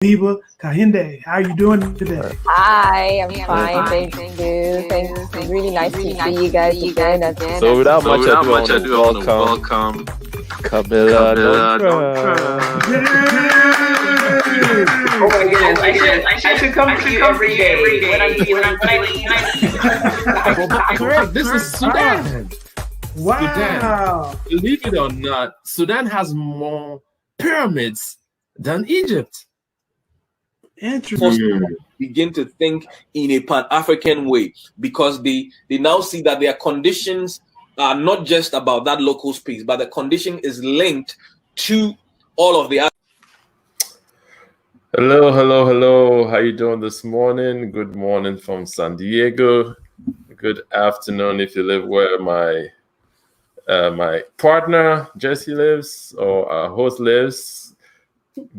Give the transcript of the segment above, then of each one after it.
Viva Kahinde. How are you doing today? Hi, I'm fine. Thank you. Thanks. It's really nice to see you guys again. So without much ado, I want to welcome Camilla Nontra. Oh my goodness, I should come to you every day when I'm feeling Correct. This is Sudan. Wow. Sudan. Believe it or not, Sudan has more pyramids than Egypt. Interesting. Begin to think in a Pan-African way, because they now see that their conditions are not just about that local space, but the condition is linked to all of the other. Hello. How you doing this morning? Good morning from San Diego. Good afternoon if you live where my partner Jesse lives or our host lives.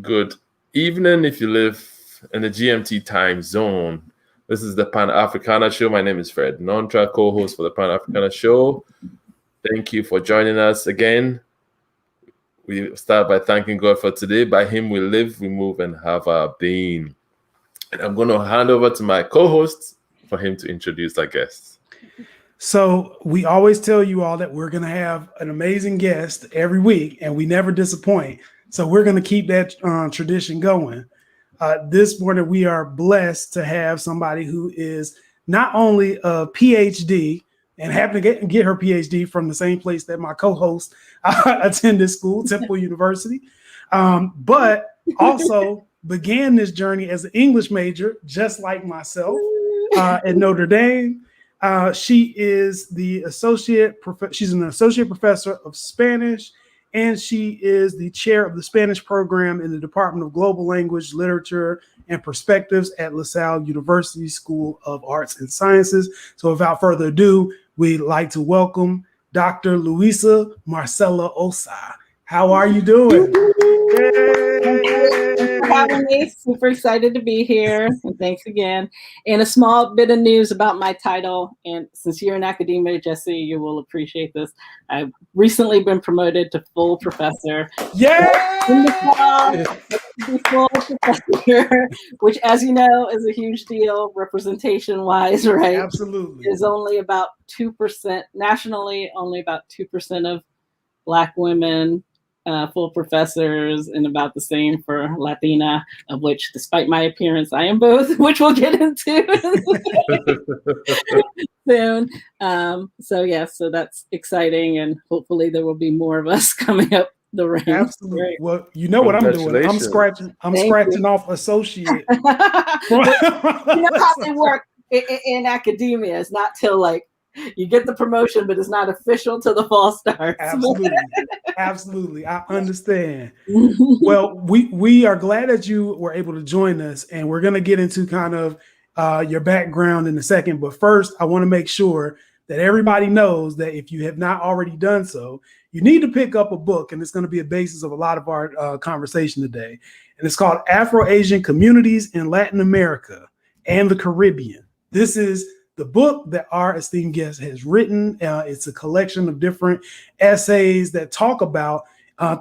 Good evening if you live in the GMT time zone. This is the Pan-Africana Show. My name is Fred Nontra, co-host for the Pan-Africana Show. Thank you for joining us again. We start by thanking God for today. By Him we live, we move, and have our being. And I'm going to hand over to my co-host for him to introduce our guests. So we always tell you all that we're going to have an amazing guest every week, and we never disappoint. So we're going to keep that tradition going. This morning, we are blessed to have somebody who is not only a PhD and happened to get her PhD from the same place that my co-host attended school, Temple University, but also began this journey as an English major, just like myself, at Notre Dame. She is she's an associate professor of Spanish, and she is the chair of the Spanish program in the Department of Global Language, Literature, and Perspectives at Lasalle University School of Arts and Sciences. So without further ado, we'd like to welcome Dr. Luisa Marcela Ossa. How are you doing? Thanks for having me. Super excited to be here. And thanks again. And a small bit of news about my title. And since you're an academia, Jesse, you will appreciate this. I've recently been promoted to full professor. Yeah! Full professor, which, as you know, is a huge deal representation-wise, right? Absolutely. Is only about 2%, nationally, only about 2% of Black women full professors, and about the same for Latina, of which, despite my appearance, I am both, which we'll get into soon. So that's exciting, and hopefully there will be more of us coming up the ranks. Absolutely. Well, you know what I'm doing. I'm scratching off associate. You know how they work in academia. It's not till like you get the promotion, but it's not official till the fall starts. Absolutely. I understand. Well, we are glad that you were able to join us, and we're going to get into kind of your background in a second. But first, I want to make sure that everybody knows that if you have not already done so, you need to pick up a book, and it's going to be a basis of a lot of our conversation today. And it's called Afro-Asian Communities in Latin America and the Caribbean. This is the book that our esteemed guest has written. It's a collection of different essays that talk about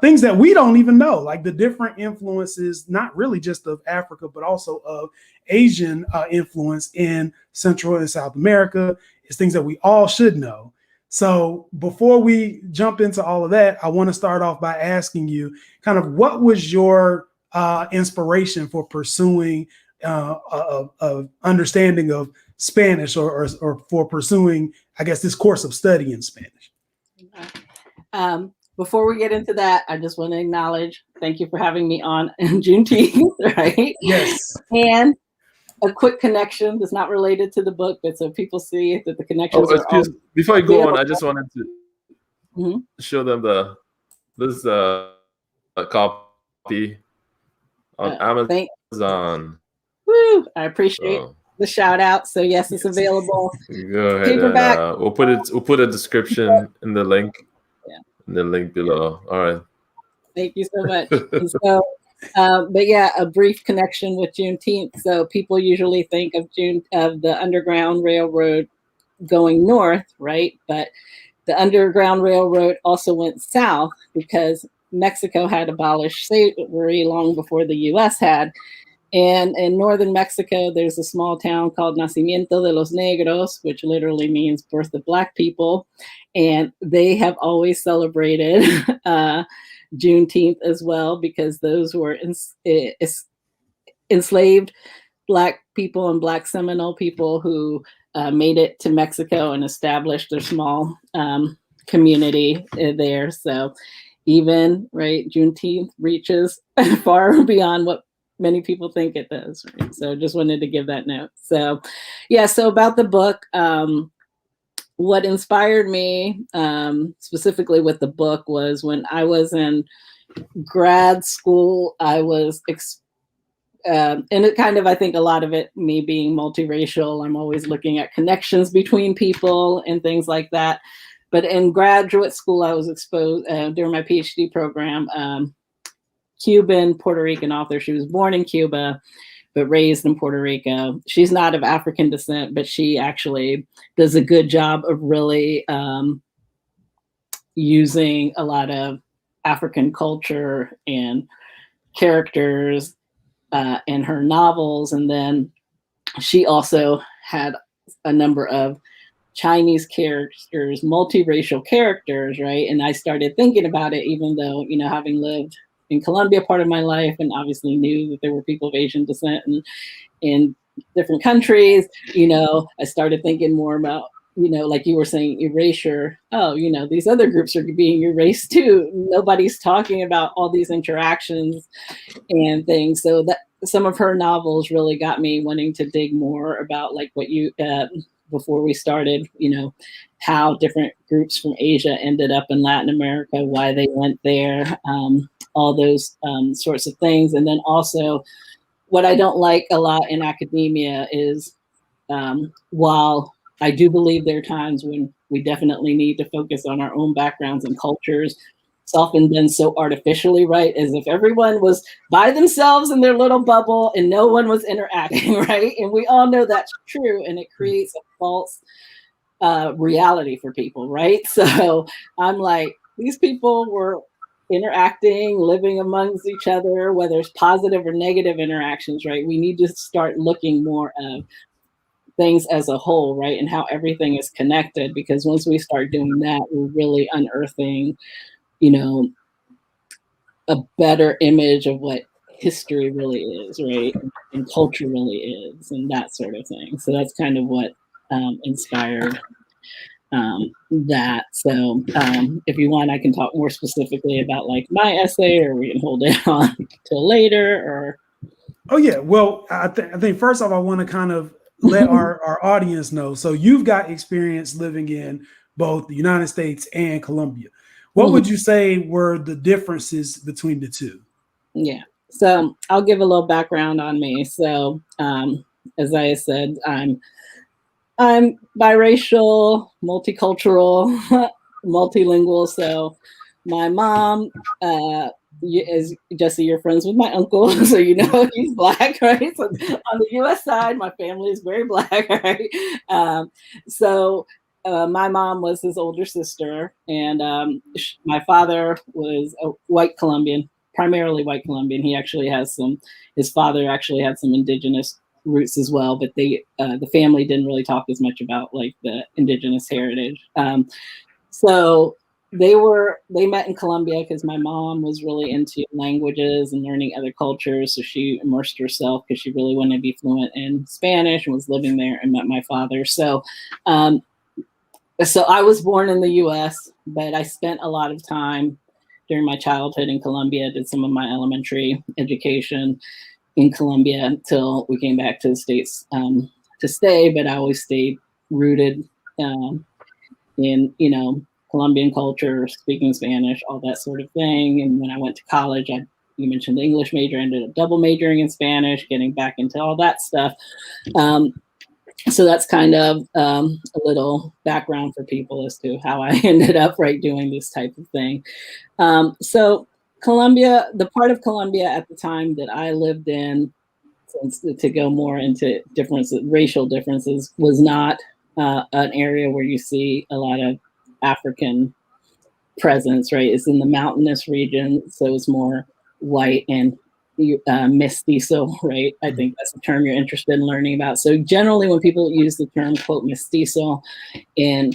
things that we don't even know, like the different influences, not really just of Africa, but also of Asian influence in Central and South America. It's things that we all should know. So before we jump into all of that, I want to start off by asking you kind of what was your inspiration for pursuing a understanding of Spanish or for pursuing, I guess, this course of study in Spanish? Before we get into that, I just want to acknowledge, thank you for having me on Juneteenth, right? Yes. And a quick connection that's not related to the book, but so people see that the connections before you go on, I just wanted to show them this copy on Amazon. Woo! I appreciate the shout out. So yes, it's available. Go ahead. Paperback. We'll put a description in the link. In the link below. All right. Thank you so much. So, but yeah, a brief connection with Juneteenth. So people usually think of the Underground Railroad going north, right? But the Underground Railroad also went south because Mexico had abolished slavery long before the U.S. had. And in northern Mexico, there's a small town called Nacimiento de los Negros, which literally means birth of Black people. And they have always celebrated Juneteenth as well, because those were enslaved Black people and Black Seminole people who made it to Mexico and established their small community there. So even, right, Juneteenth reaches far beyond what many people think it does. Right? So just wanted to give that note. So yeah, so about the book, what inspired me specifically with the book was when I was in grad school, I was, and it kind of, I think a lot of it, me being multiracial, I'm always looking at connections between people and things like that. But in graduate school, I was exposed during my PhD program, Cuban Puerto Rican author. She was born in Cuba, but raised in Puerto Rico. She's not of African descent, but she actually does a good job of really using a lot of African culture and characters in her novels. And then she also had a number of Chinese characters, multiracial characters, right? And I started thinking about it, even though, you know, having lived in Colombia part of my life and obviously knew that there were people of Asian descent and in different countries, you know, I started thinking more about, you know, like you were saying, erasure. Oh, you know, these other groups are being erased too. Nobody's talking about all these interactions and things. So that some of her novels really got me wanting to dig more about, like what you, before we started, you know, how different groups from Asia ended up in Latin America, why they went there, all those sorts of things. And then also what I don't like a lot in academia is while I do believe there are times when we definitely need to focus on our own backgrounds and cultures, it's often done so artificially, right? As if everyone was by themselves in their little bubble and no one was interacting, right? And we all know that's true, and it creates a false reality for people, right? So I'm like, these people were interacting, living amongst each other, whether it's positive or negative interactions, right? We need to start looking more at things as a whole, right? And how everything is connected, because once we start doing that, we're really unearthing, you know, a better image of what history really is, right? And culture really is, and that sort of thing. So that's kind of what inspired that. So if you want, I can talk more specifically about like my essay, or we can hold it on till later, or. Oh yeah, well, I think first off, I want to kind of let our audience know. So you've got experience living in both the United States and Colombia. What would you say were the differences between the two? Yeah, so I'll give a little background on me. So as I said, I'm biracial, multicultural, multilingual. So my mom, as Jesse, you're friends with my uncle, so you know he's Black, right? So on the U.S. side, my family is very Black, right? My mom was his older sister, and my father was a white Colombian, primarily white Colombian. He actually has his father actually had some indigenous roots as well, but the family didn't really talk as much about like the indigenous heritage. So they met in Colombia because my mom was really into languages and learning other cultures. So she immersed herself because she really wanted to be fluent in Spanish, and was living there, and met my father. So I was born in the US, but I spent a lot of time during my childhood in Colombia, did some of my elementary education in Colombia until we came back to the States to stay, but I always stayed rooted in, you know, Colombian culture, speaking Spanish, all that sort of thing. And when I went to college, you mentioned the English major, I ended up double majoring in Spanish, getting back into all that stuff. So that's kind of a little background for people as to how I ended up doing this type of thing. So Colombia, the part of Colombia at the time that I lived in, to go more into racial differences, was not an area where you see a lot of African presence, right? It's in the mountainous region, so it's more white and mestizo, right? I think that's the term you're interested in learning about. So generally when people use the term, quote, mestizo in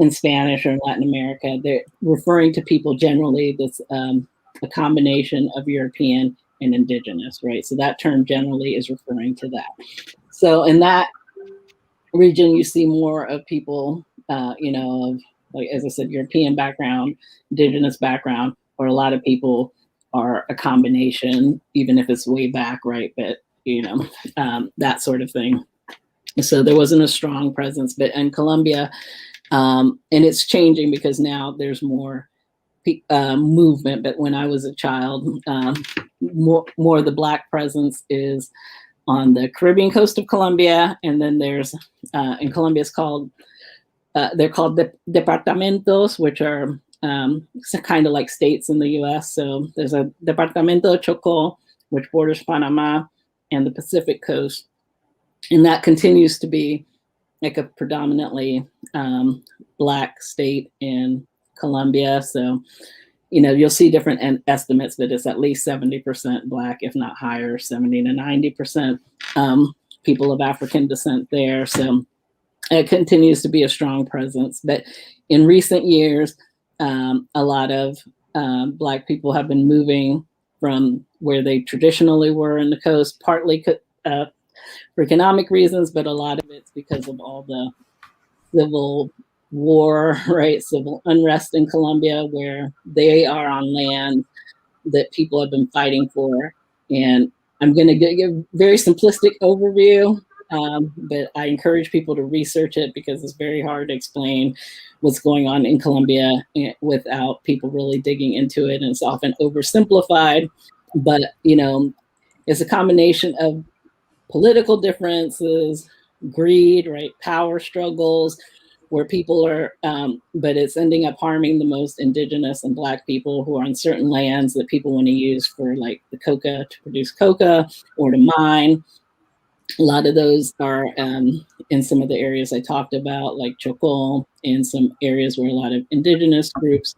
Spanish or in Latin America, they're referring to people generally that's a combination of European and indigenous, right? So that term generally is referring to that. So in that region, you see more of people, of, like, as I said, European background, indigenous background, or a lot of people are a combination, even if it's way back, right? But, that sort of thing. So there wasn't a strong presence, but in Colombia, and it's changing because now there's more movement. But when I was a child, more of the Black presence is on the Caribbean coast of Colombia, and then there's in Colombia it's called they're called departamentos, which are kind of like states in the U.S. So there's a Departamento Chocó, which borders Panama and the Pacific coast, and that continues to be like a predominantly Black state in Colombia. So, you'll see different estimates, but it's at least 70% Black, if not higher, 70 to 90% people of African descent there. So it continues to be a strong presence. But in recent years, a lot of Black people have been moving from where they traditionally were in the coast, partly for economic reasons, but a lot of it's because of all the civil war, right? Civil unrest in Colombia, where they are on land that people have been fighting for. And I'm going to give a very simplistic overview, but I encourage people to research it because it's very hard to explain what's going on in Colombia without people really digging into it. And it's often oversimplified, but, it's a combination of political differences, greed, right? Power struggles, where people are, but it's ending up harming the most indigenous and Black people who are on certain lands that people want to use for, like, the coca, to produce coca or to mine. A lot of those are in some of the areas I talked about, like Chocó, and some areas where a lot of indigenous groups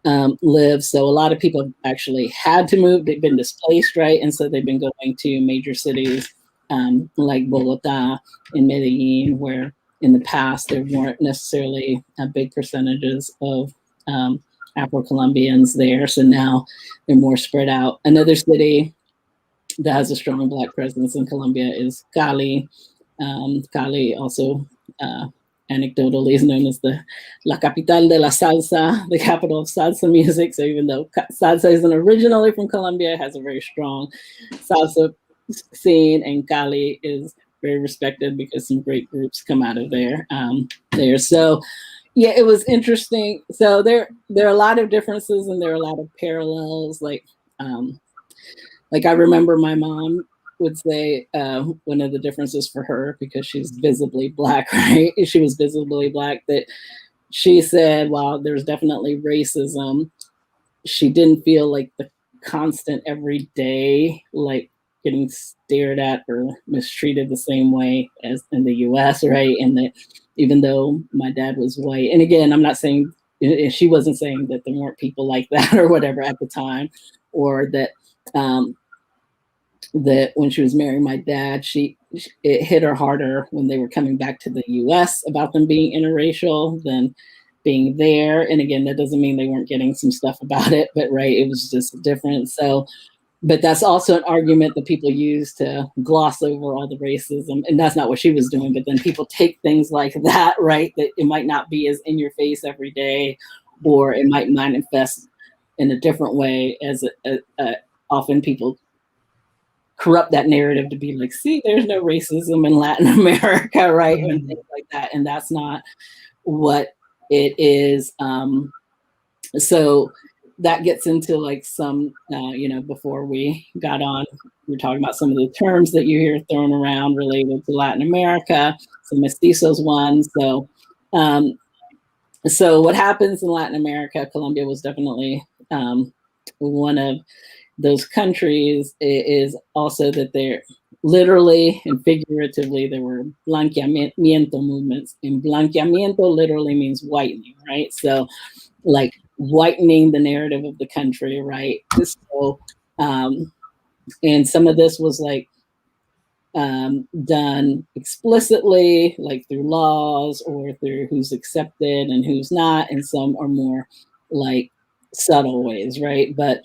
live. So a lot of people have actually had to move. They've been displaced, right? And so they've been going to major cities like Bogota and Medellin, where in the past there weren't necessarily big percentages of Afro-Colombians there. So now they're more spread out. Another city that has a strong Black presence in Colombia is Cali. Cali also anecdotally is known as the La Capital de la Salsa, the capital of salsa music. So even though salsa isn't originally from Colombia, it has a very strong salsa scene, and Cali is very respected because some great groups come out of there. So yeah, it was interesting. So there are a lot of differences and there are a lot of parallels. Like I remember my mom would say one of the differences for her, because she's visibly Black, right? She was visibly Black, that she said, while there's definitely racism, she didn't feel like the constant every day, like, getting stared at or mistreated the same way as in the US, right? And that even though my dad was white, and again, I'm not saying, she wasn't saying that there weren't people like that or whatever at the time, or that that when she was marrying my dad, it hit her harder when they were coming back to the US about them being interracial than being there. And again, that doesn't mean they weren't getting some stuff about it, but right, it was just different. So, but that's also an argument that people use to gloss over all the racism. And that's not what she was doing. But then people take things like that, right? That it might not be as in your face every day, or it might manifest in a different way, as often people corrupt that narrative to be like, see, there's no racism in Latin America, right? Mm-hmm. And things like that. And that's not what it is. So that gets into like some, before we got on, we were talking about some of the terms that you hear thrown around related to Latin America, some mestizos ones. So what happens in Latin America, Colombia was definitely one of those countries. Is also that they're literally and figuratively, there were blanqueamiento movements, and blanqueamiento literally means whitening, right? So like whitening the narrative of the country, right? So And some of this was like done explicitly, like through laws or through who's accepted and who's not, and some are more like subtle ways, right? But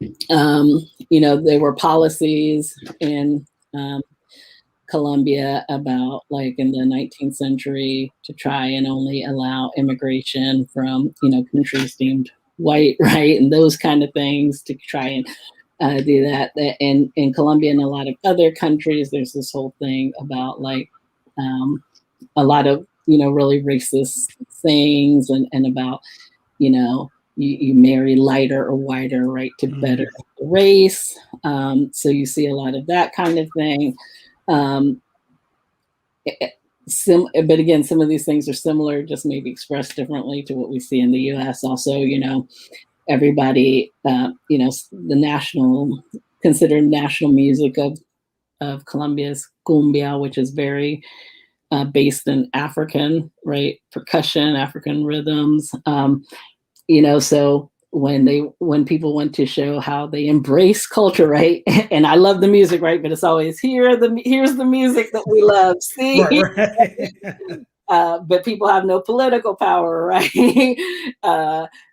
you know, there were policies in Colombia about, like, in the 19th century to try and only allow immigration from, you know, countries deemed white, right? And those kind of things to try and do that. And in Colombia and a lot of other countries, there's this whole thing about like a lot of, you know, really racist things and about, you know, you marry lighter or whiter, right, to better the race. So you see a lot of that kind of thing. But again, some of these things are similar, just maybe expressed differently to what we see in the U.S. Also, you know, everybody, you know, the considered national music of Colombia is cumbia, which is very based in African, right, percussion, African rhythms. You know, so when people want to show how they embrace culture, right? And I love the music, right? But it's always here's the music that we love. See, right. But people have no political power, right?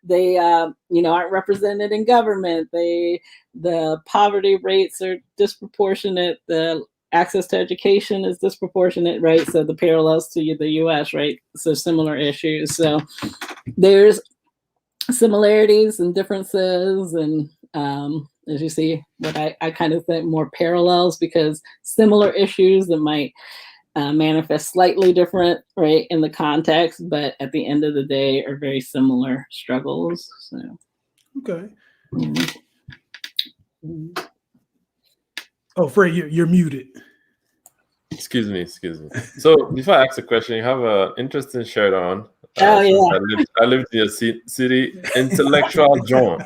They, you know, aren't represented in government. The poverty rates are disproportionate. The access to education is disproportionate, right? So the parallels to the U.S., right? So similar issues. So there's similarities and differences, and as you see, what I kind of think more parallels, because similar issues that might manifest slightly different, right, in the context, but at the end of the day are very similar struggles. So okay. Oh, Fred, you're muted. Excuse me. So before I ask a question, you have an interesting shirt on. Oh yeah. I lived in your city, intellectual John.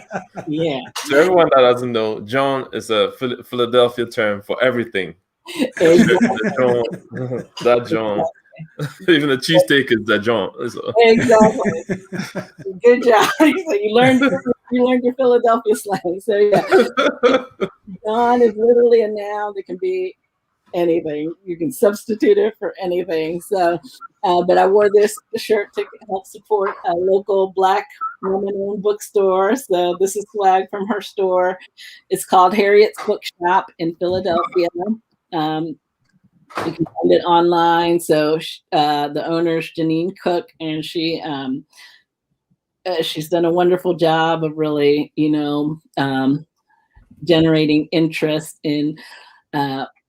Yeah. So everyone that doesn't know, John is a Philadelphia term for everything. That John. Even the cheesesteak is that John. So. Exactly. Good job. So you learned your Philadelphia slang. So yeah, John is literally a noun that can be anything. You can substitute it for anything. So, but I wore this shirt to help support a local Black woman-owned bookstore. So this is swag from her store. It's called Harriet's Bookshop in Philadelphia. You can find it online. So the owner's Janine Cook, and she's done a wonderful job of really, you know, generating interest in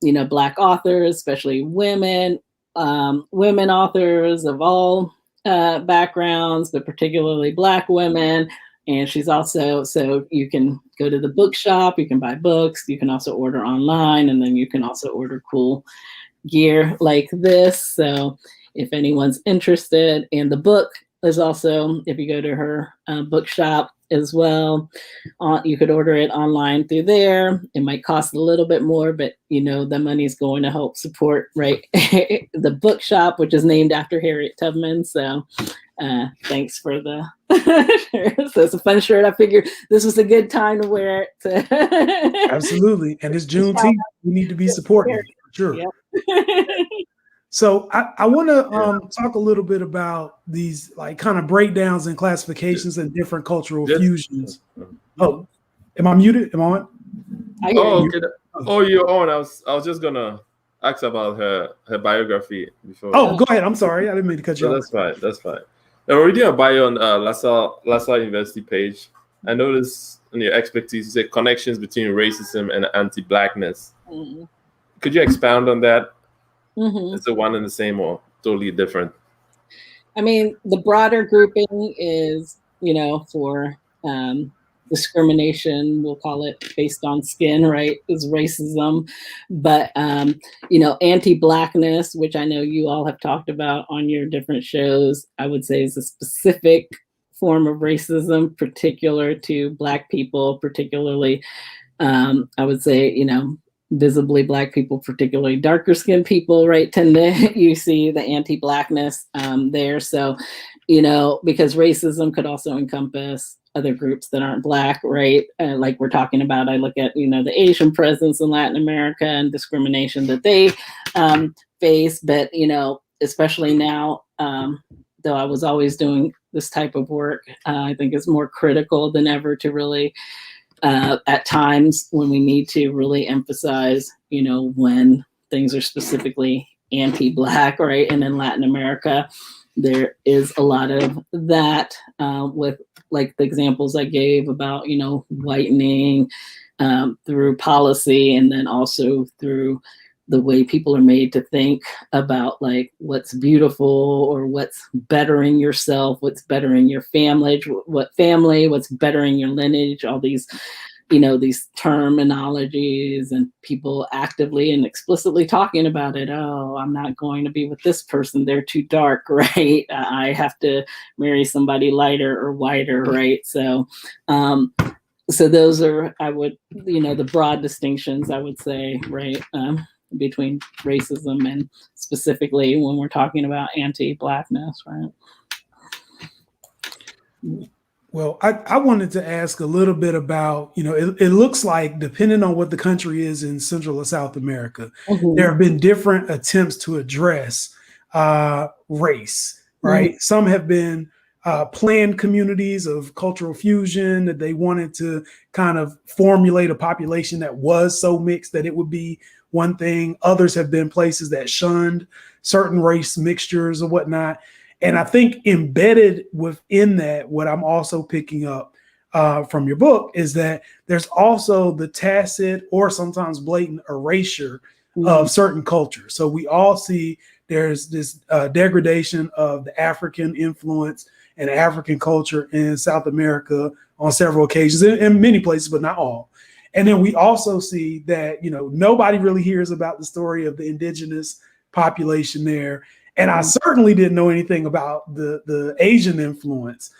you know, Black authors, especially women authors of all backgrounds, but particularly Black women. And she's also, so you can go to the bookshop, you can buy books, you can also order online, and then you can also order cool gear like this. So if anyone's interested, and the book is also, if you go to her bookshop as well, you could order it online through there. It might cost a little bit more, but you know, the money's going to help support, right, the bookshop, which is named after Harriet Tubman. So thanks for the so it's a fun shirt. I figured this was a good time to wear it. Absolutely. And it's Juneteenth. We need to be supporting. Sure. Yep. So I want to talk a little bit about these like kind of breakdowns and classifications and different cultural fusions. Oh, am I muted? Am I on? Oh, okay. Oh, you're on. I was just gonna ask about her biography before. Oh, go ahead. I'm sorry. I didn't mean to cut you off. That's fine. Now, reading a bio on Lasalle University page, I noticed in your expertise you say connections between racism and anti-Blackness. Mm-hmm. Could you expound on that? Mm-hmm. Is it one and the same or totally different? I mean, the broader grouping is, you know, for discrimination, we'll call it, based on skin, right, is racism. But, you know, anti-Blackness, which I know you all have talked about on your different shows, I would say is a specific form of racism particular to Black people, particularly, I would say, you know, visibly Black people, particularly darker skinned people, right, tend to, you see the anti-Blackness there. So, you know, because racism could also encompass other groups that aren't Black, right? Like we're talking about, I look at, the Asian presence in Latin America and discrimination that they face. But, especially now, though I was always doing this type of work, I think it's more critical than ever to really, at times when we need to really emphasize, when things are specifically anti-Black, right? And in Latin America, there is a lot of that with like the examples I gave about, whitening through policy, and then also through the way people are made to think about like what's beautiful or what's bettering yourself, what's bettering your family, what's bettering your lineage, all these, these terminologies, and people actively and explicitly talking about it. Oh, I'm not going to be with this person. They're too dark, right? I have to marry somebody lighter or whiter, right? So, so those are, the broad distinctions, I would say, right? Between racism and specifically when we're talking about anti-Blackness, right? Well, I wanted to ask a little bit about, it looks like depending on what the country is in Central or South America, there have been different attempts to address race, right? Some have been planned communities of cultural fusion, that they wanted to kind of formulate a population that was so mixed that it would be one thing. Others have been places that shunned certain race mixtures or whatnot. And I think embedded within that, what I'm also picking up from your book is that there's also the tacit or sometimes blatant erasure of certain cultures. So we all see there's this degradation of the African influence and African culture in South America on several occasions, in many places, but not all. And then we also see that, nobody really hears about the story of the indigenous population there. And I certainly didn't know anything about the Asian influence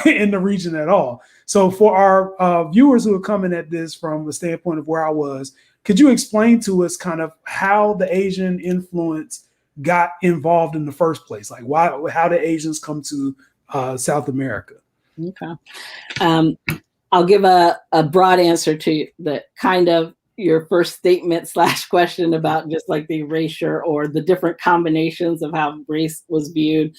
in the region at all. So for our viewers who are coming at this from the standpoint of where I was, could you explain to us kind of how the Asian influence got involved in the first place? Like how did Asians come to South America? Okay. I'll give a broad answer to the kind of your first statement / question about just like the erasure or the different combinations of how race was viewed.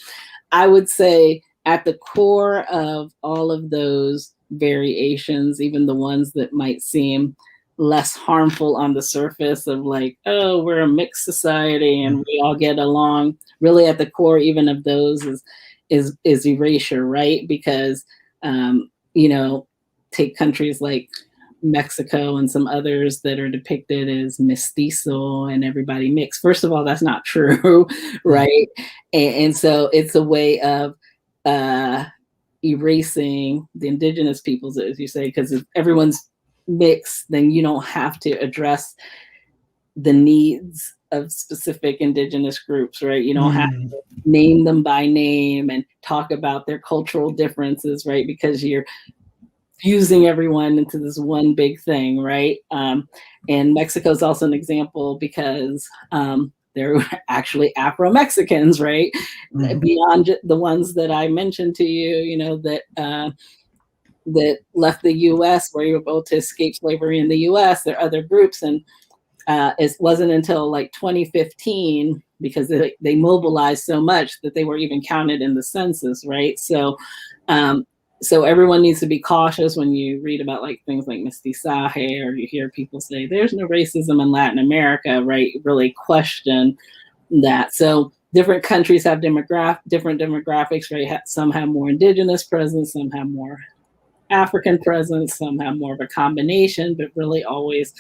I would say at the core of all of those variations, even the ones that might seem less harmful on the surface of like, oh, we're a mixed society and we all get along, really at the core even of those is erasure, right? Because, take countries like Mexico and some others that are depicted as mestizo and everybody mixed. First of all, that's not true, right? And so it's a way of erasing the indigenous peoples, as you say, because if everyone's mixed, then you don't have to address the needs of specific indigenous groups, right? You don't have to name them by name and talk about their cultural differences, right? Because you're fusing everyone into this one big thing, right? And Mexico is also an example because they're actually Afro-Mexicans, right? Beyond the ones that I mentioned to you, that left the U.S., were able to escape slavery in the U.S. There are other groups, and it wasn't until like 2015, because they mobilized so much, that they were even counted in the census, right? So everyone needs to be cautious when you read about like things like mestizaje, or you hear people say there's no racism in Latin America, right? Really question that. So different countries have different demographics, right? Some have more indigenous presence, some have more African presence, some have more of a combination, but really always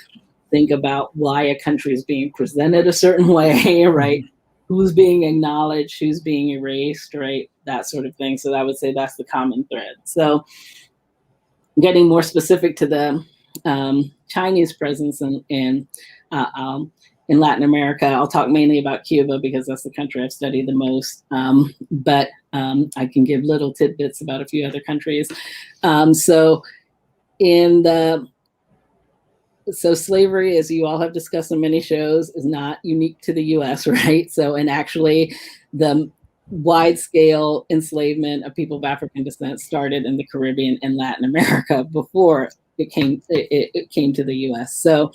think about why a country is being presented a certain way, right? Who's being acknowledged, who's being erased, right? That sort of thing. So I would say that's the common thread. So getting more specific to the Chinese presence in Latin America, I'll talk mainly about Cuba because that's the country I've studied the most. But I can give little tidbits about a few other countries. So slavery, as you all have discussed in many shows, is not unique to the U.S., right? So, and actually the wide-scale enslavement of people of African descent started in the Caribbean and Latin America before it came to the U.S. So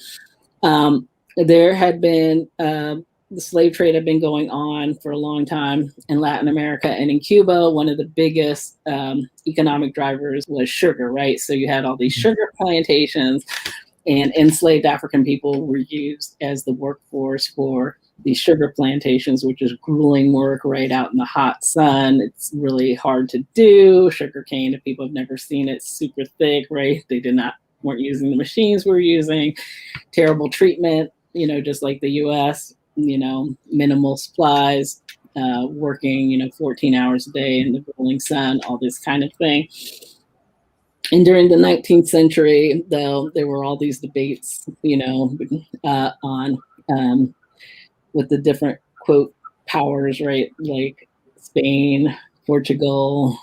there had been the slave trade had been going on for a long time in Latin America, and in Cuba, one of the biggest economic drivers was sugar, right? So you had all these sugar plantations, and enslaved African people were used as the workforce for these sugar plantations, which is grueling work right out in the hot sun. It's really hard to do. Sugar cane, if people have never seen it, super thick, right? They weren't using the machines we're using. Terrible treatment, just like the US, minimal supplies, working, 14 hours a day in the grueling sun, all this kind of thing. And during the 19th century, though, there were all these debates, on with the different, quote, powers, right? Like Spain, Portugal,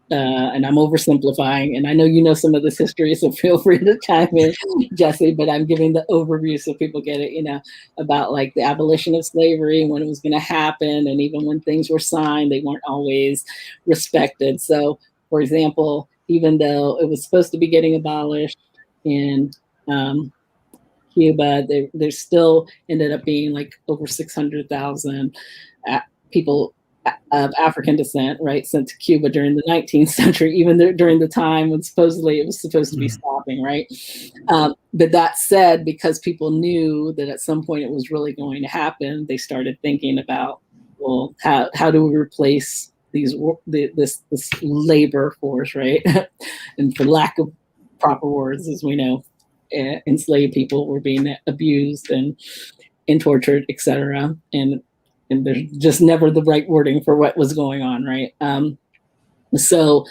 and I'm oversimplifying. And I know you know some of this history, so feel free to chime in, Jesse, but I'm giving the overview so people get it, about like the abolition of slavery, when it was going to happen. And even when things were signed, they weren't always respected. So, for example, even though it was supposed to be getting abolished in Cuba, there still ended up being like over 600,000 people of African descent, right, sent to Cuba during the 19th century, even during the time when supposedly it was supposed to be stopping, right? But that said, because people knew that at some point it was really going to happen, they started thinking about, well, how do we replace this labor force, right? And for lack of proper words, as we know, enslaved people were being abused and tortured, etc. And there's just never the right wording for what was going on, right? So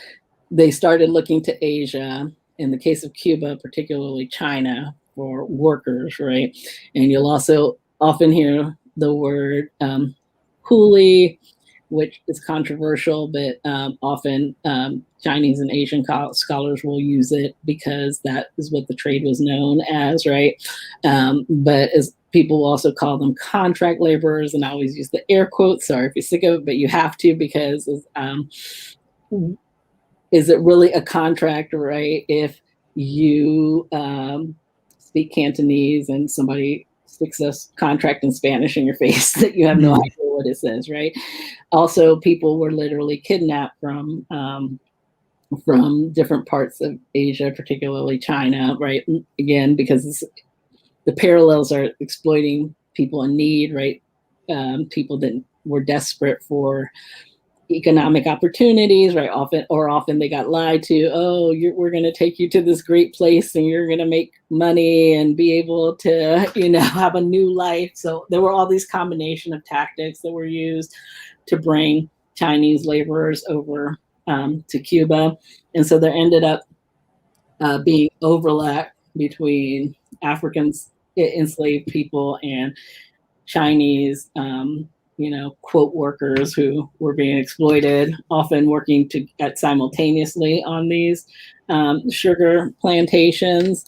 they started looking to Asia, in the case of Cuba, particularly China, for workers, right? And you'll also often hear the word coolie, which is controversial, but often Chinese and Asian scholars will use it because that is what the trade was known as, right? But as people will also call them contract laborers, and I always use the air quotes. Sorry if you're sick of it, but you have to, because is it really a contract, right? If you speak Cantonese and somebody sticks a contract in Spanish in your face that you have no idea what it says, right? Also, people were literally kidnapped from different parts of Asia, particularly China, right? Again, because the parallels are exploiting people in need, right? People that were desperate for economic opportunities, right? Often they got lied to. Oh, we're going to take you to this great place and you're going to make money and be able to, have a new life. So there were all these combination of tactics that were used to bring Chinese laborers over to Cuba. And so there ended up being overlap between Africans, enslaved people, and Chinese quote workers who were being exploited, often working simultaneously on these sugar plantations.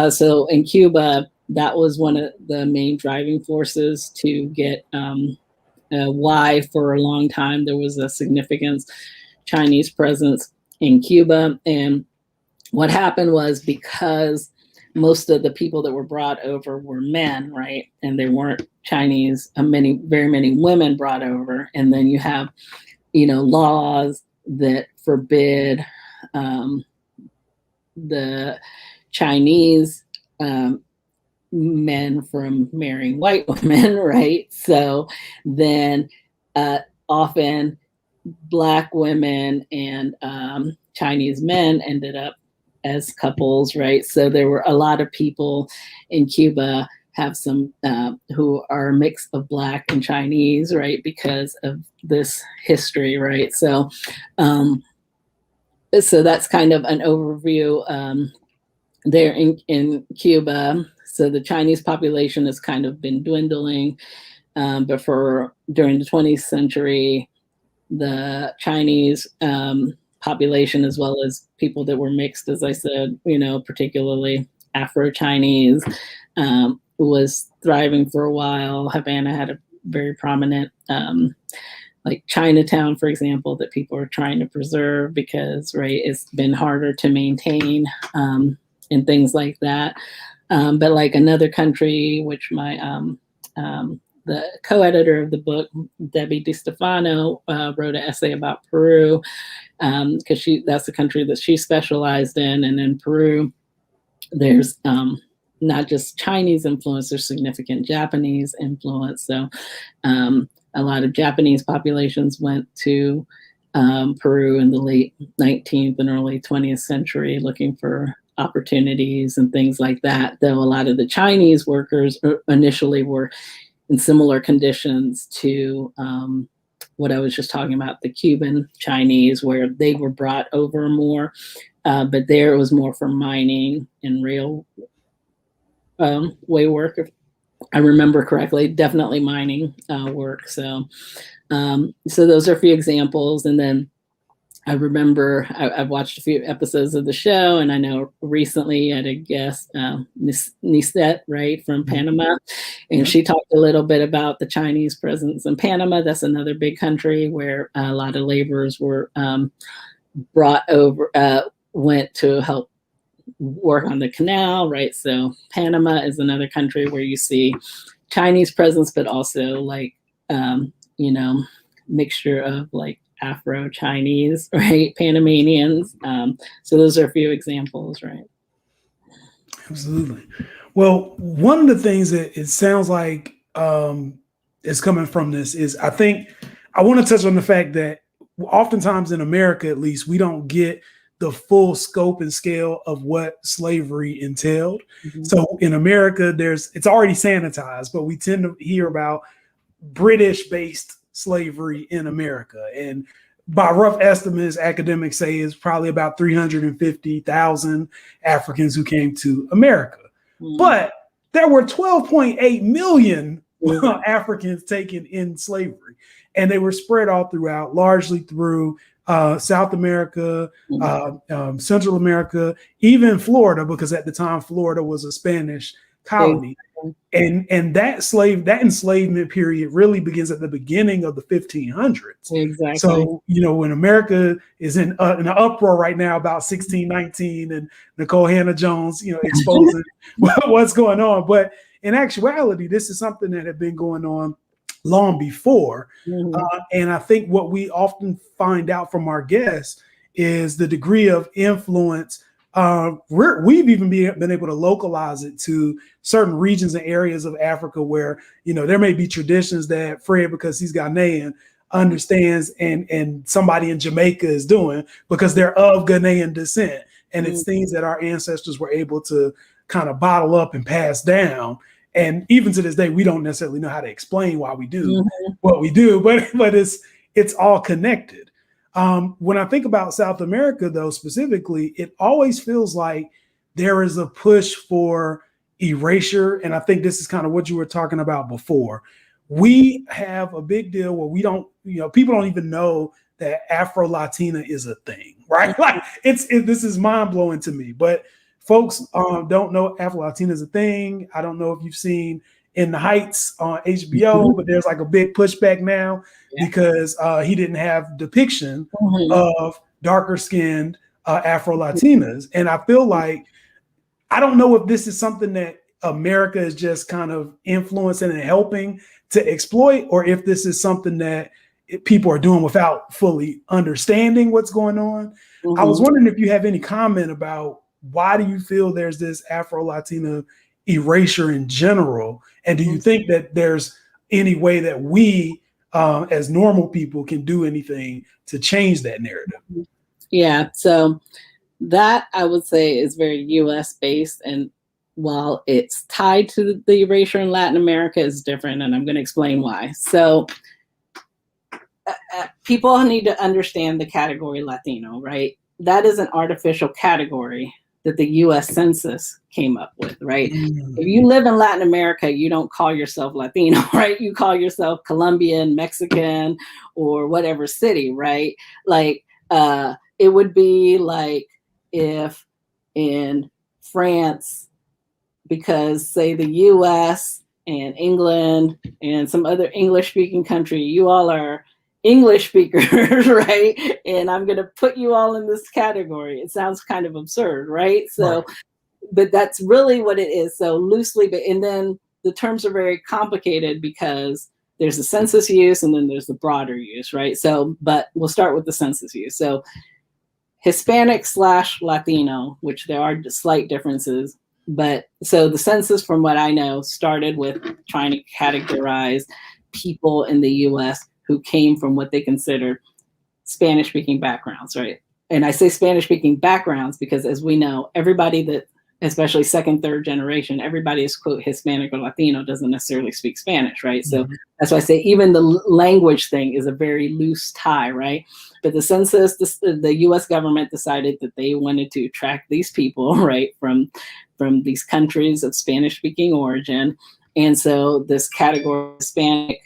So in Cuba, that was one of the main driving forces to get why for a long time there was a significant Chinese presence in Cuba. And what happened was, because most of the people that were brought over were men, right? And they weren't Chinese, very many women brought over. And then you have, laws that forbid the Chinese men from marrying white women, right? So then often Black women and Chinese men ended up as couples, right? So there were a lot of people in Cuba have some who are a mix of Black and Chinese, right? Because of this history, right? So, so that's kind of an overview there in Cuba. So the Chinese population has kind of been dwindling, but during the 20th century, the Chinese population, as well as people that were mixed, as I said, particularly Afro-Chinese, was thriving for a while. Havana had a very prominent like Chinatown, for example, that people are trying to preserve because, right, it's been harder to maintain, and things like that. But like another country, which my the co-editor of the book, Debbie DiStefano, wrote an essay about Peru, because that's the country that she specialized in. And in Peru, there's not just Chinese influence, there's significant Japanese influence. So a lot of Japanese populations went to Peru in the late 19th and early 20th century looking for opportunities and things like that, though a lot of the Chinese workers initially were in similar conditions to what I was just talking about, the Cuban Chinese, where they were brought over more, but there it was more for mining and railway work, if I remember correctly, definitely mining work. So those are a few examples. And then I remember I've watched a few episodes of the show, and I know recently I had a guest, Nisette, right, from Panama, and she talked a little bit about the Chinese presence in Panama. That's another big country where a lot of laborers were brought over, went to help work on the canal, right? So Panama is another country where you see Chinese presence, but also like, mixture of like Afro-Chinese, right? Panamanians. So those are a few examples, right? Absolutely. Well, one of the things that it sounds like is coming from this is, I think I want to touch on the fact that oftentimes in America, at least, we don't get the full scope and scale of what slavery entailed. Mm-hmm. So in America, it's already sanitized, but we tend to hear about British-based slavery in America. And by rough estimates, academics say it's probably about 350,000 Africans who came to America. Mm-hmm. But there were 12.8 million Africans taken in slavery, and they were spread all throughout, largely through South America, Central America, even Florida, because at the time Florida was a Spanish colony. And that enslavement period really begins at the beginning of the 1500s. Exactly. So, when America is in an uproar right now about 1619 and Nicole Hannah-Jones, exposing what's going on. But in actuality, this is something that had been going on long before. Mm-hmm. And I think what we often find out from our guests is the degree of influence. We've even been able to localize it to certain regions and areas of Africa where, there may be traditions that Fred, because he's Ghanaian, understands and somebody in Jamaica is doing because they're of Ghanaian descent. And it's things that our ancestors were able to kind of bottle up and pass down. And even to this day, we don't necessarily know how to explain why we do what we do, but it's all connected. When I think about South America, though, specifically, it always feels like there is a push for erasure. And I think this is kind of what you were talking about before. We have a big deal where we don't, people don't even know that Afro-Latina is a thing, right? Like this is mind blowing to me, but folks don't know Afro-Latina is a thing. I don't know if you've seen In the Heights on HBO, but there's like a big pushback now because he didn't have depiction of darker skinned Afro-Latinas. And I feel like, I don't know if this is something that America is just kind of influencing and helping to exploit, or if this is something that people are doing without fully understanding what's going on. I was wondering if you have any comment about why do you feel there's this Afro-Latina erasure in general? And do you think that there's any way that we, as normal people, can do anything to change that narrative? Yeah, so that I would say is very US based. And while it's tied to the erasure in Latin America, is different. And I'm going to explain why. So people need to understand the category Latino, right? That is an artificial category that the US Census came up with, right? If you live in Latin America, you don't call yourself Latino, right? You call yourself Colombian, Mexican, or whatever city, right? Like, it would be like if in France, because say the US and England and some other English speaking country, you all are English speakers, right? And I'm going to put you all in this category. It sounds kind of absurd, right? So, Right. but that's really what it is. So loosely, but and then the terms are very complicated because there's the census use and then there's the broader use, right? So, but we'll start with the census use. So Hispanic / Latino, which there are slight differences, but so the census, from what I know, started with trying to categorize people in the US who came from what they considered Spanish-speaking backgrounds, right? And I say Spanish-speaking backgrounds because, as we know, everybody that, especially second, third generation, everybody is, quote, Hispanic or Latino doesn't necessarily speak Spanish, right? So that's why I say even the language thing is a very loose tie, right? But the census, the US government decided that they wanted to track these people, right, from these countries of Spanish-speaking origin. And so this category, Hispanic,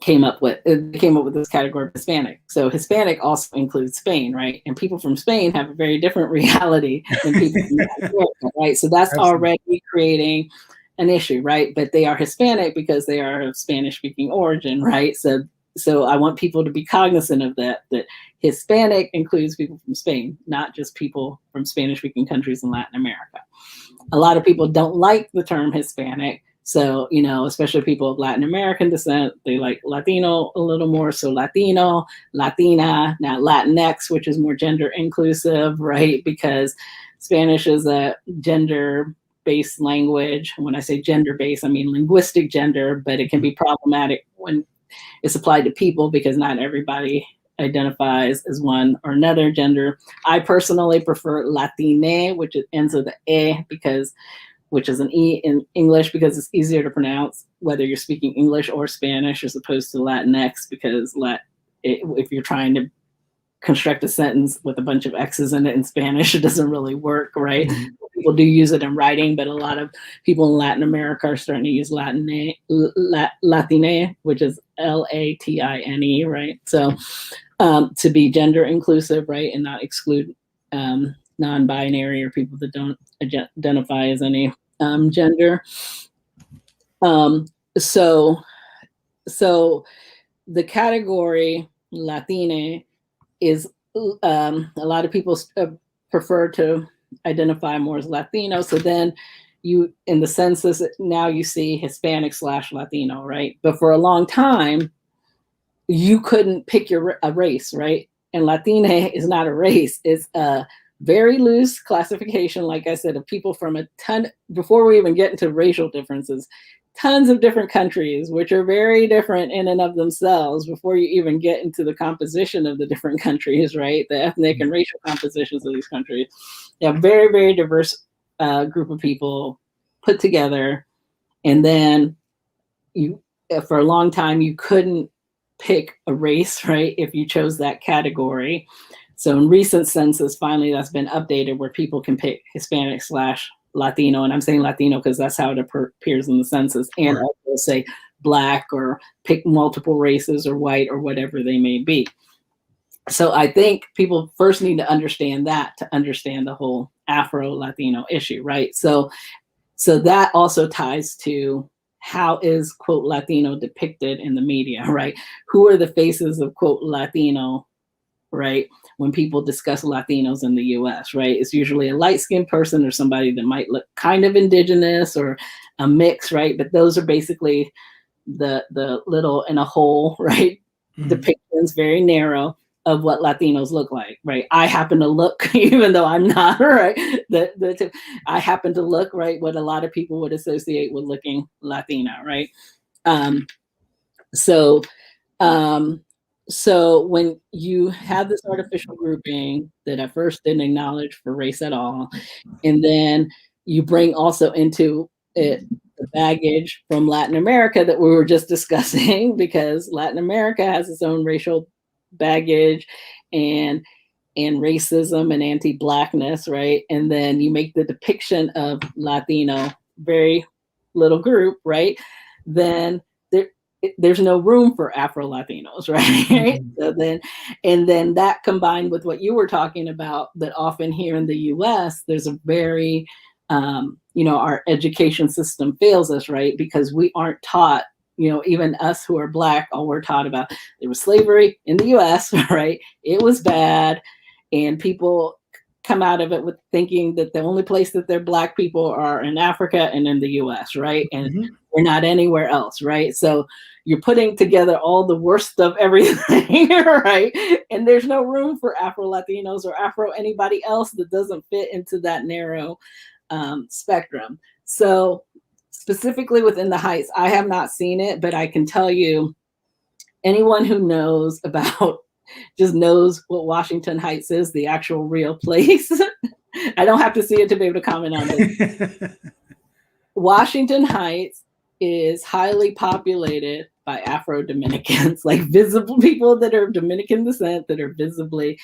came up with this category of Hispanic. So Hispanic also includes Spain, right? And people from Spain have a very different reality than people from America, right? So that's already creating an issue, right? But they are Hispanic because they are of Spanish-speaking origin, right? So I want people to be cognizant of that Hispanic includes people from Spain, not just people from Spanish-speaking countries in Latin America. A lot of people don't like the term Hispanic. So, you know, especially people of Latin American descent, they like Latino a little more. So Latino, Latina, now Latinx, which is more gender inclusive, right? Because Spanish is a gender-based language. When I say gender-based, I mean linguistic gender, but it can be problematic when it's applied to people because not everybody identifies as one or another gender. I personally prefer Latine, which ends with the E, which is an E in English because it's easier to pronounce, whether you're speaking English or Spanish as opposed to Latinx, because if you're trying to construct a sentence with a bunch of X's in it in Spanish, it doesn't really work, right? People do use it in writing, but a lot of people in Latin America are starting to use Latine, which is Latine, right? So to be gender inclusive, right, and not exclude non-binary or people that don't identify as any gender. So the category Latine is a lot of people prefer to identify more as Latino. So then you, in the census, now you see Hispanic / Latino, right? But for a long time, you couldn't pick a race, right? And Latine is not a race. It's a very loose classification, like I said, of people from a ton, before we even get into racial differences, tons of different countries, which are very different in and of themselves before you even get into the composition of the different countries, right? The ethnic and racial compositions of these countries. You have very, very diverse group of people put together. And then for a long time, you couldn't pick a race, right, if you chose that category. So in recent census, finally, that's been updated where people can pick Hispanic / Latino. And I'm saying Latino because that's how it appears in the census, and also say Black or pick multiple races or white or whatever they may be. So I think people first need to understand that to understand the whole Afro-Latino issue, right? So that also ties to how is, quote, Latino depicted in the media, right? Who are the faces of, quote, Latino, right? When people discuss Latinos in the US, right? It's usually a light-skinned person or somebody that might look kind of indigenous or a mix, right? But those are basically the little in a whole, right? Depictions, very narrow, of what Latinos look like, right? I happen to look, even though I'm not, right? I happen to look, right, what a lot of people would associate with looking Latina, right? So when you have this artificial grouping that at first didn't acknowledge for race at all, and then you bring also into it the baggage from Latin America that we were just discussing, because Latin America has its own racial baggage and racism and anti-Blackness, right? And then you make the depiction of Latino, very little group, right? Then there's no room for Afro-Latinos, right? So then that combined with what you were talking about, that often here in the US, there's a very, our education system fails us, right? Because we aren't taught even us who are Black, all we're taught about, there was slavery in the US, right? It was bad. And people come out of it with thinking that the only place that they're Black people are in Africa and in the US, right? And we're not anywhere else, right? So you're putting together all the worst of everything, right? And there's no room for Afro-Latinos or Afro anybody else that doesn't fit into that narrow spectrum. So specifically within the Heights, I have not seen it, but I can tell you, anyone who knows about, just knows what Washington Heights is, the actual real place. I don't have to see it to be able to comment on it. Washington Heights is highly populated by Afro-Dominicans, like visible people that are of Dominican descent that are visibly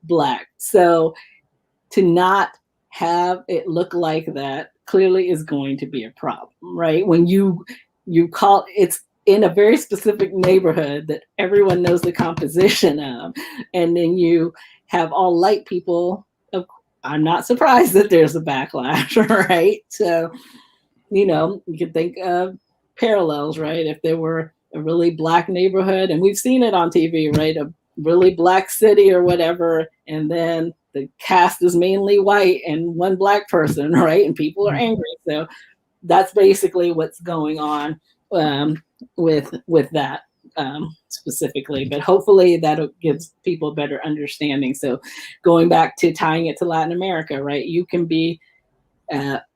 Black. So to not have it look like that clearly is going to be a problem, right? When you call, it's in a very specific neighborhood that everyone knows the composition of, and then you have all light people, I'm not surprised that there's a backlash, right? So, you can think of parallels, right? If there were a really Black neighborhood, and we've seen it on TV, right? A really Black city or whatever, and then the cast is mainly white and one Black person, right? And people are angry. So that's basically what's going on with that specifically. But hopefully that gives people a better understanding. So going back to tying it to Latin America, right? You can be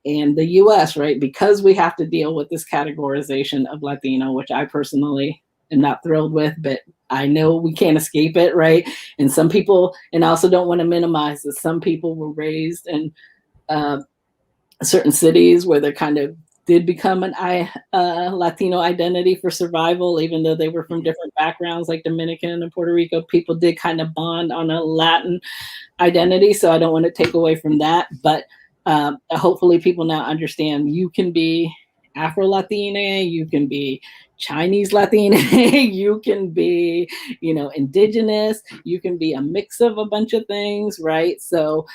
in the US, right? Because we have to deal with this categorization of Latino, which I personally am not thrilled with, but I know we can't escape it, right? And some people, and I also don't want to minimize this, some people were raised in certain cities where they kind of did become an Latino identity for survival, even though they were from different backgrounds, like Dominican and Puerto Rico. People did kind of bond on a Latin identity, so I don't want to take away from that. But hopefully people now understand you can be Afro-Latina, you can be Chinese Latina, you can be, indigenous, you can be a mix of a bunch of things, right? So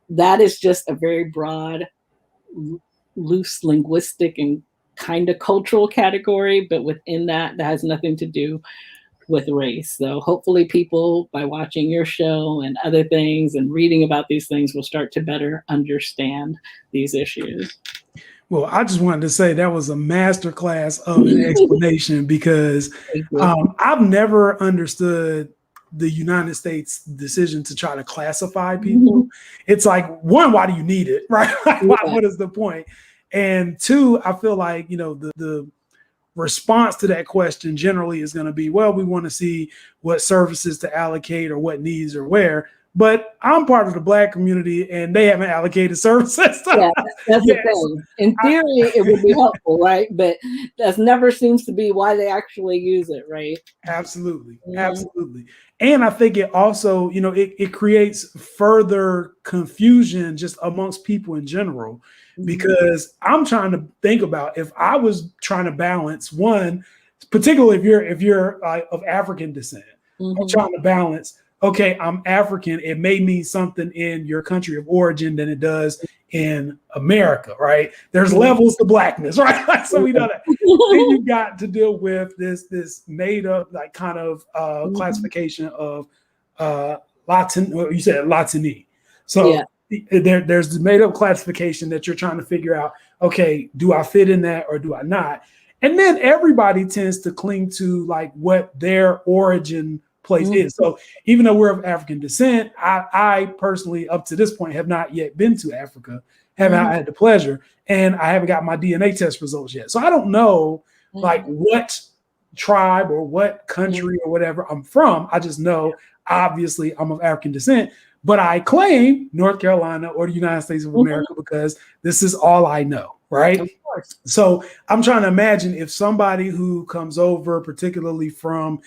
that is just a very broad, loose linguistic and kind of cultural category, but within that has nothing to do with race. So hopefully people, by watching your show and other things and reading about these things, will start to better understand these issues. Well, I just wanted to say that was a masterclass of an explanation, because I've never understood the United States decision to try to classify people. It's like, one, why do you need it, right? What is the point? And two, I feel like, the response to that question generally is going to be, well, we want to see what services to allocate or what needs or where. But I'm part of the Black community and they haven't allocated services. Yeah, that's the thing. In theory, it would be helpful, right? But that never seems to be why they actually use it, right? Absolutely. Absolutely. And I think it also, it creates further confusion just amongst people in general, because I'm trying to think about, if I was trying to balance one, particularly if you're of African descent, I'm trying to balance, okay, I'm African, it may mean something in your country of origin than it does in America, right? There's levels to Blackness, right? So we know that. Then you got to deal with this made up kind of classification of Latin, or you said Latini. So there's the made up classification that you're trying to figure out, okay, do I fit in that or do I not? And then everybody tends to cling to what their origin place is. So even though we're of African descent, I personally, up to this point, have not yet been to Africa, haven't had the pleasure, and I haven't got my DNA test results yet. So I don't know what tribe or what country or whatever I'm from. I just know, obviously, I'm of African descent, but I claim North Carolina or the United States of America because this is all I know, right? Of course. So I'm trying to imagine if somebody who comes over, particularly from,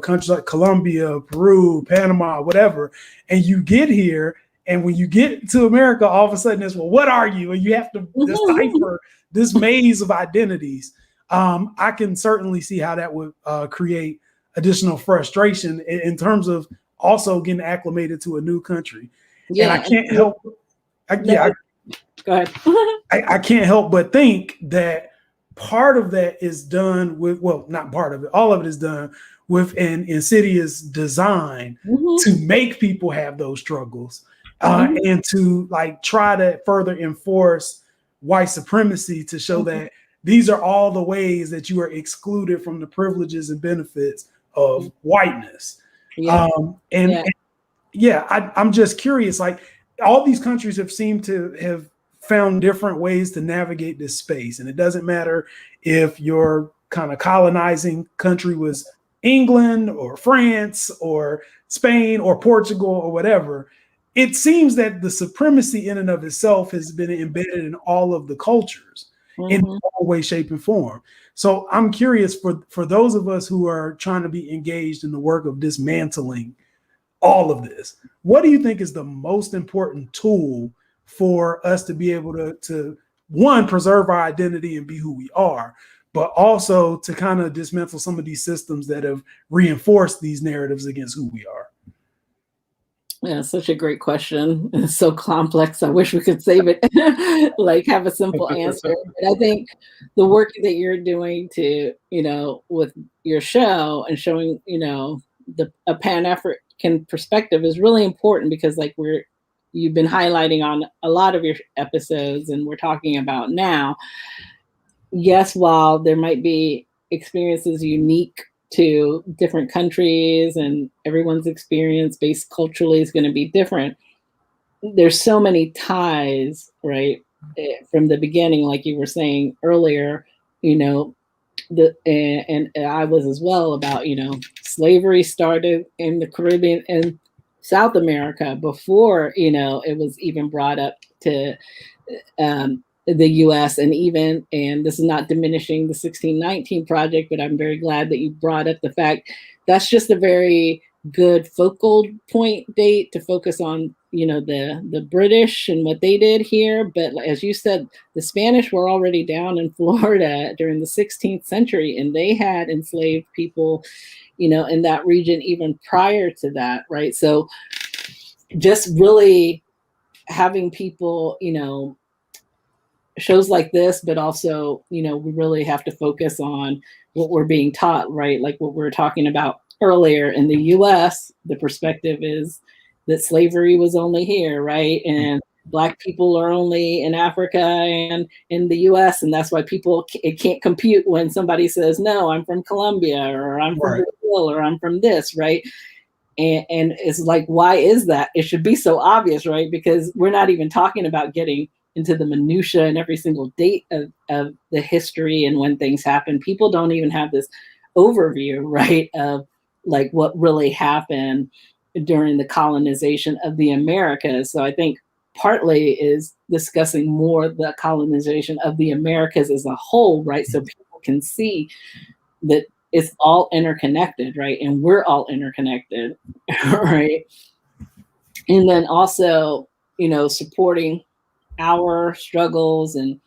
countries like Colombia, Peru, Panama, whatever, and you get here, and when you get to America, all of a sudden it's, well, what are you? And you have to decipher this maze of identities. I can certainly see how that would create additional frustration in terms of also getting acclimated to a new country. Yeah, and I can't help. Go ahead. I can't help but think that part of that is done with, well, not part of it, all of it is done with an insidious design to make people have those struggles and to like try to further enforce white supremacy to show that these are all the ways that you are excluded from the privileges and benefits of whiteness. And I'm just curious, like all these countries have seemed to have found different ways to navigate this space. And it doesn't matter if your kind of colonizing country was England or France or Spain or Portugal or whatever. It seems that the supremacy in and of itself has been embedded in all of the cultures in all way, shape, and form. So I'm curious for those of us who are trying to be engaged in the work of dismantling all of this, what do you think is the most important tool for us to be able to one, preserve our identity and be who we are, but also to kind of dismantle some of these systems that have reinforced these narratives against who we are? Yeah, such a great question. It's so complex. I wish we could save it, like have a simple answer. But I think the work that you're doing to, with your show and showing, a Pan-African perspective is really important because like you've been highlighting on a lot of your episodes and we're talking about now. Yes, while there might be experiences unique to different countries and everyone's experience based culturally is going to be different, there's so many ties, right? From the beginning, like you were saying earlier, and I was as well about, slavery started in the Caribbean and South America before, it was even brought up to the US, and this is not diminishing the 1619 project, but I'm very glad that you brought up the fact that's just a very good focal point date to focus on, the British and what they did here. But as you said, the Spanish were already down in Florida during the 16th century, and they had enslaved people, in that region even prior to that, right? So just really having people, shows like this, but also, we really have to focus on what we're being taught, right? Like what we were talking about earlier in the US, the perspective is that slavery was only here, right? And Black people are only in Africa and in the US. And that's why it can't compute when somebody says, no, I'm from Colombia, or I'm from Brazil, or I'm from this, right? And it's like, why is that? It should be so obvious, right? Because we're not even talking about getting into the minutia and every single date of the history and when things happen. People don't even have this overview, right, of like what really happened during the colonization of the Americas. So I think partly is discussing more the colonization of the Americas as a whole, right? So people can see that it's all interconnected, right? And we're all interconnected, right? And then also, supporting our struggles and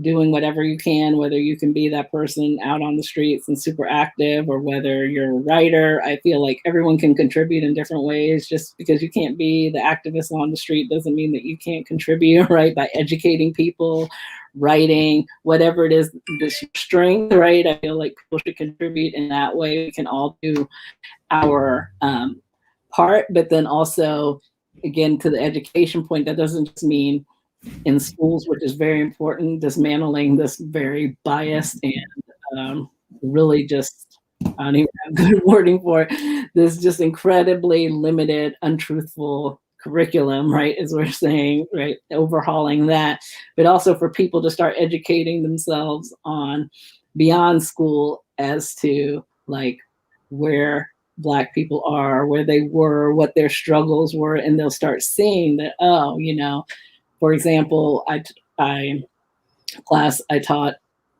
doing whatever you can, whether you can be that person out on the streets and super active, or whether you're a writer. I feel like everyone can contribute in different ways. Just because you can't be the activist on the street doesn't mean that you can't contribute, right? By educating people, writing, whatever it is, this strength, right? I feel like people should contribute in that way. We can all do our part, but then also, again, to the education point, that doesn't just mean in schools, which is very important, dismantling this very biased and really just, I don't even have good wording for it, this just incredibly limited, untruthful curriculum, right, as we're saying, right, overhauling that, but also for people to start educating themselves on beyond school as to like where Black people are, where they were, what their struggles were, and they'll start seeing that, oh, for example, class I taught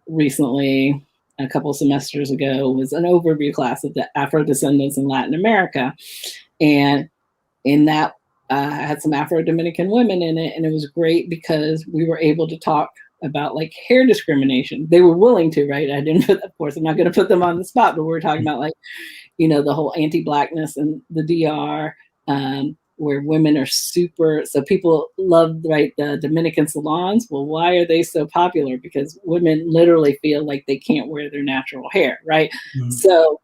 recently, a couple semesters ago, was an overview class of the Afro descendants in Latin America. And in that, I had some Afro-Dominican women in it, and it was great because we were able to talk about like hair discrimination. They were willing to, right? Of course, I'm not going to put them on the spot, but we were talking about like, the whole anti-Blackness and the DR, where women are super, so people love, right, the Dominican salons. Well, why are they so popular? Because women literally feel like they can't wear their natural hair, right? Mhm. So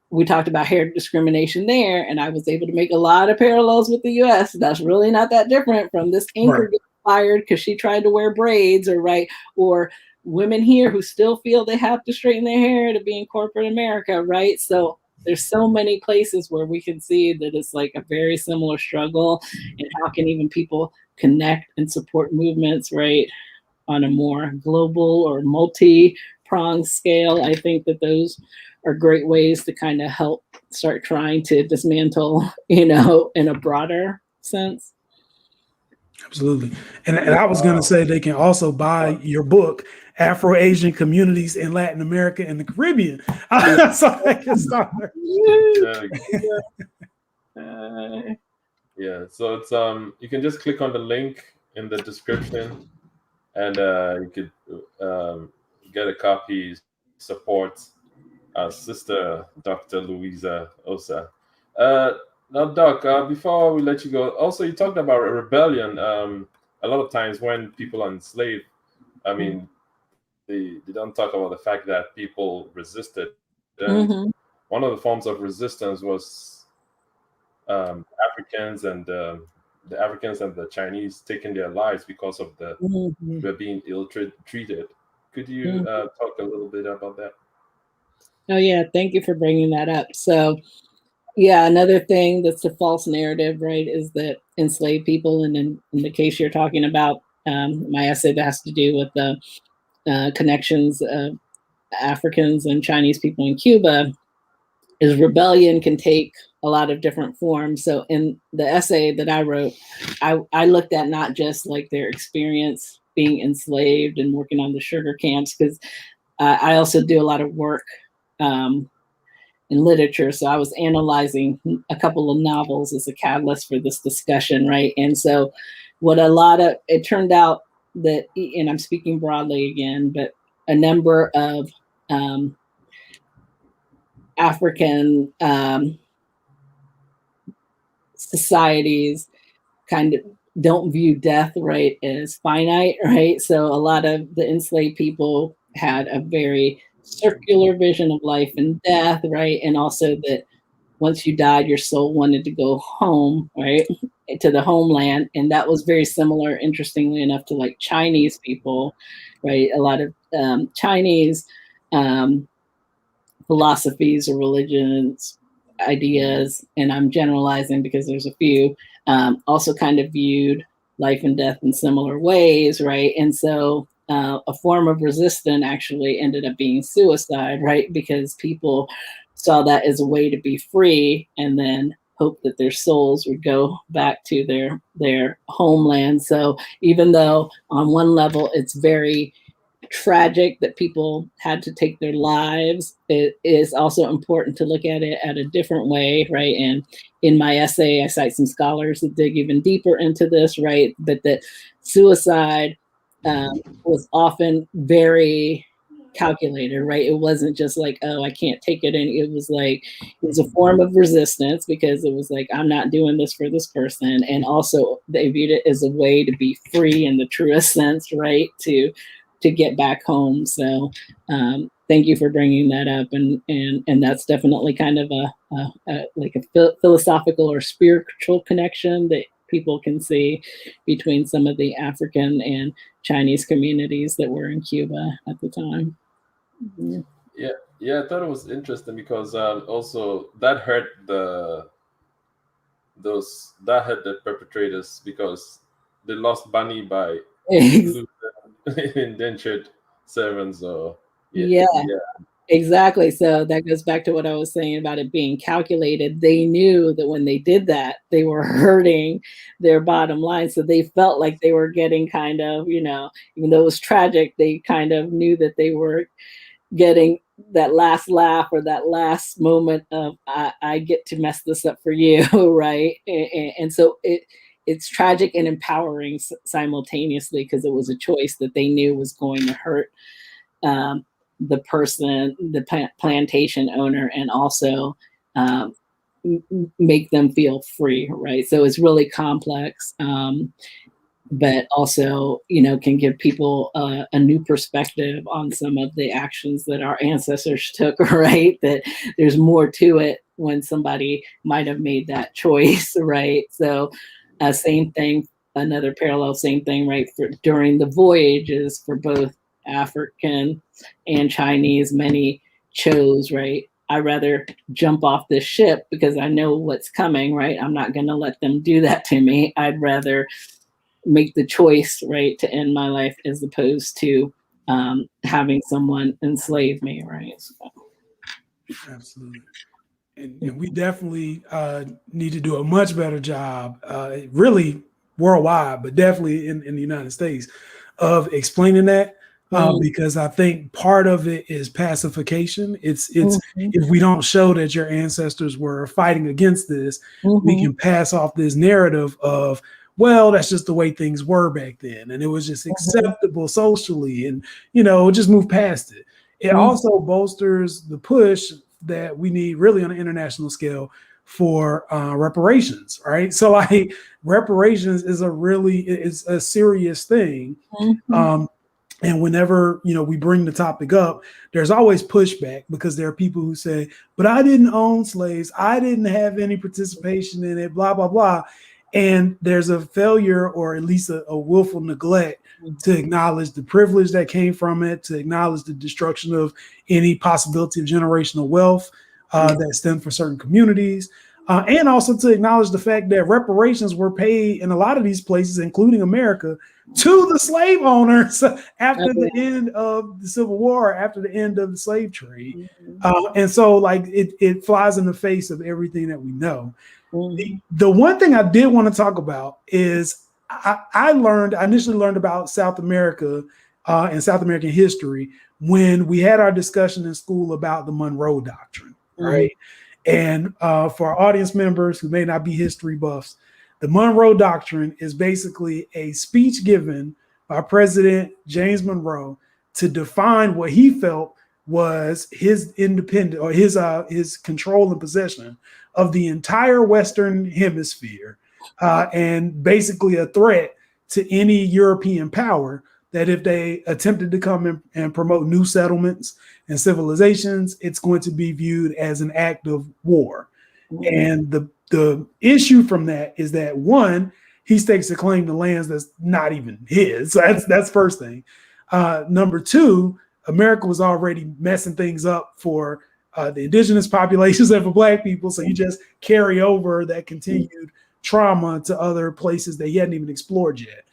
we talked about hair discrimination there, and I was able to make a lot of parallels with the US. That's really not that different from this anchor Right. getting fired because she tried to wear braids, or right, or women here who still feel they have to straighten their hair to be in corporate America, right? So there's so many places where we can see that it's like a very similar struggle, and how can even people connect and support movements, right, on a more global or multi-pronged scale. I think that those are great ways to kind of help start trying to dismantle, in a broader sense. Absolutely. And I was going to say they can also buy your book, Afro-Asian Communities in Latin America and the Caribbean. So they can start. Yeah, so it's you can just click on the link in the description, and you could get a copy, support our sister Dr. Luisa Ossa. Now, Doc, before we let you go, also you talked about a rebellion. A lot of times when people are enslaved, I mean, they don't talk about the fact that people resisted, and one of the forms of resistance was Africans and the Africans and the Chinese taking their lives because of they're being ill-treated. Could you talk a little bit about that? Oh yeah, thank you for bringing that up. So yeah, another thing that's a false narrative, right, is that enslaved people, and in the case you're talking about, my essay that has to do with the connections of Africans and Chinese people in Cuba, is rebellion can take a lot of different forms. So in the essay that I wrote, I looked at not just like their experience being enslaved and working on the sugar camps, because I also do a lot of work in literature. So I was analyzing a couple of novels as a catalyst for this discussion, right? And so it turned out that, and I'm speaking broadly again, but a number of African societies kind of don't view death, right, as finite, right? So a lot of the enslaved people had a very circular vision of life and death, right? And also that once you died, your soul wanted to go home, right, to the homeland. And that was very similar, interestingly enough, to like Chinese people, right? A lot of Chinese philosophies or religions, ideas, and I'm generalizing because there's a few, also kind of viewed life and death in similar ways, right? And so a form of resistance actually ended up being suicide, right? Because people saw that as a way to be free, and then hope that their souls would go back to their homeland. So even though on one level it's very tragic that people had to take their lives, it is also important to look at it at a different way, right? And in my essay, I cite some scholars that dig even deeper into this, right? But that suicide was often very calculated, right? It wasn't just like, oh, I can't take it. And it was like, it was a form of resistance, because it was like, I'm not doing this for this person. And also they viewed it as a way to be free in the truest sense, right? To get back home. So thank you for bringing that up. And that's definitely kind of a philosophical or spiritual connection that people can see between some of the African and Chinese communities that were in Cuba at the time. Yeah, I thought it was interesting because also that hurt the perpetrators, because they lost money by indentured servants. Or yeah, exactly. So that goes back to what I was saying about it being calculated. They knew that when they did that, they were hurting their bottom line. So they felt like they were getting kind of, even though it was tragic, they kind of knew that they were getting that last laugh or that last moment of I get to mess this up for you, right? And so it's tragic and empowering simultaneously, because it was a choice that they knew was going to hurt the person, the plantation owner, and also make them feel free, right? So it's really complex, but also, can give people a new perspective on some of the actions that our ancestors took, right? That there's more to it when somebody might have made that choice, right? So same thing, another parallel, same thing, right? During the voyages for both African and Chinese, many chose, right? I'd rather jump off this ship because I know what's coming, right? I'm not going to let them do that to me. I'd rather make the choice, right, to end my life as opposed to having someone enslave me, right? So. Absolutely. And we definitely need to do a much better job, really worldwide, but definitely in the United States, of explaining that. Because I think part of it is pacification. It's if we don't show that your ancestors were fighting against this, we can pass off this narrative of, well, that's just the way things were back then, and it was just acceptable socially, and just move past it. It also bolsters the push that we need really on an international scale for reparations, right? So like reparations is a serious thing. And whenever, we bring the topic up, there's always pushback because there are people who say, but I didn't own slaves. I didn't have any participation in it, blah, blah, blah. And there's a failure, or at least a willful neglect, to acknowledge the privilege that came from it, to acknowledge the destruction of any possibility of generational wealth that stemmed from certain communities. And also to acknowledge the fact that reparations were paid in a lot of these places, including America, to the slave owners after the end of the Civil War, after the end of the slave trade. And so like it flies in the face of everything that we know. The one thing I did want to talk about is I initially learned about South America and South American history when we had our discussion in school about the Monroe Doctrine, right? And for our audience members who may not be history buffs, the Monroe Doctrine is basically a speech given by President James Monroe to define what he felt was his independent, or his control and possession of the entire Western Hemisphere, and basically a threat to any European power that if they attempted to come and promote new settlements and civilizations, it's going to be viewed as an act of war. And the issue from that is that, one, he stakes a claim to lands that's not even his. So that's first thing. Number two, America was already messing things up for the indigenous populations and for Black people. So you just carry over that continued trauma to other places that he hadn't even explored yet.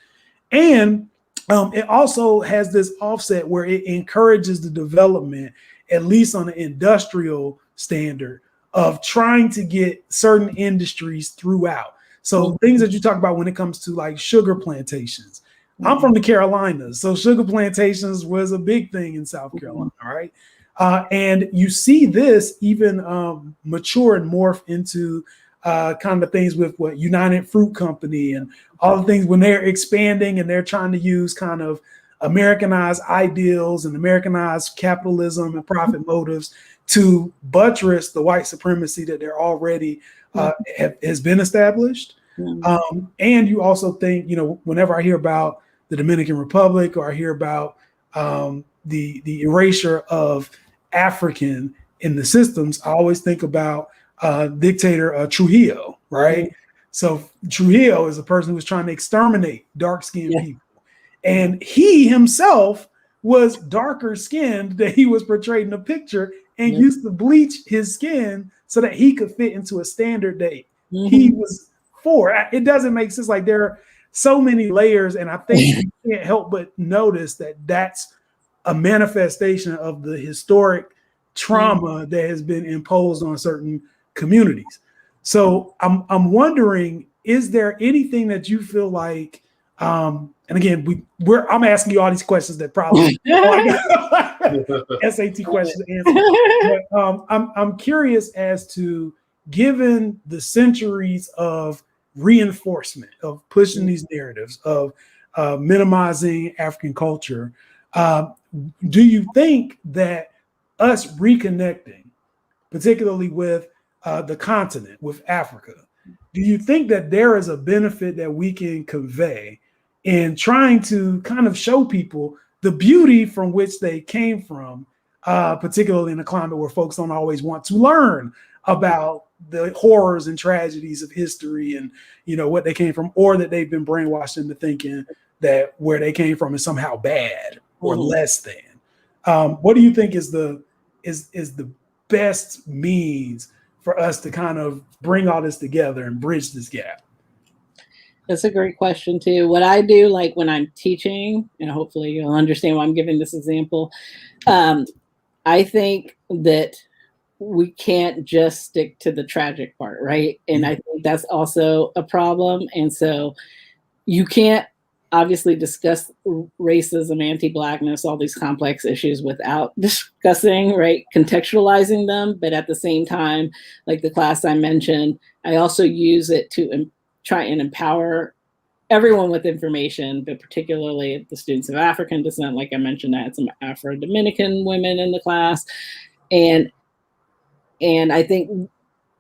And it also has this offset where it encourages the development, at least on an industrial standard, of trying to get certain industries throughout. So things that you talk about when it comes to like sugar plantations. I'm from the Carolinas, so sugar plantations was a big thing in South Carolina, right? And you see this even mature and morph into kind of things with what United Fruit Company and all the things when they're expanding and they're trying to use kind of Americanized ideals and Americanized capitalism and profit motives to buttress the white supremacy that they're already has been established. And you also think, whenever I hear about the Dominican Republic, or I hear about the erasure of African in the systems, I always think about dictator Trujillo, right? So Trujillo is a person who was trying to exterminate dark-skinned people. And he himself was darker skinned than he was portrayed in the picture, and used to bleach his skin so that he could fit into a standard that he was for. It doesn't make sense. Like, there are so many layers, and I think you can't help but notice that that's a manifestation of the historic trauma that has been imposed on certain communities. So I'm wondering, is there anything that you feel like, and again, I'm asking you all these questions that probably SAT questions to answer. But, I'm curious as to, given the centuries of reinforcement, of pushing these narratives, of minimizing African culture, do you think that us reconnecting, particularly with the continent, with Africa, do you think that there is a benefit that we can convey in trying to kind of show people the beauty from which they came from, particularly in a climate where folks don't always want to learn about the horrors and tragedies of history and, you know, what they came from, or that they've been brainwashed into thinking that where they came from is somehow bad or less than. What do you think is the best means for us to kind of bring all this together and bridge this gap? That's a great question too. What I do, like when I'm teaching, and hopefully you'll understand why I'm giving this example, I think that we can't just stick to the tragic part, right? And I think that's also a problem. And so you can't obviously discuss racism, anti-Blackness, all these complex issues without discussing, right, contextualizing them. But at the same time, like the class I mentioned, I also use it to try and empower everyone with information, but particularly the students of African descent. Like I mentioned, I had some Afro-Dominican women in the class. And I think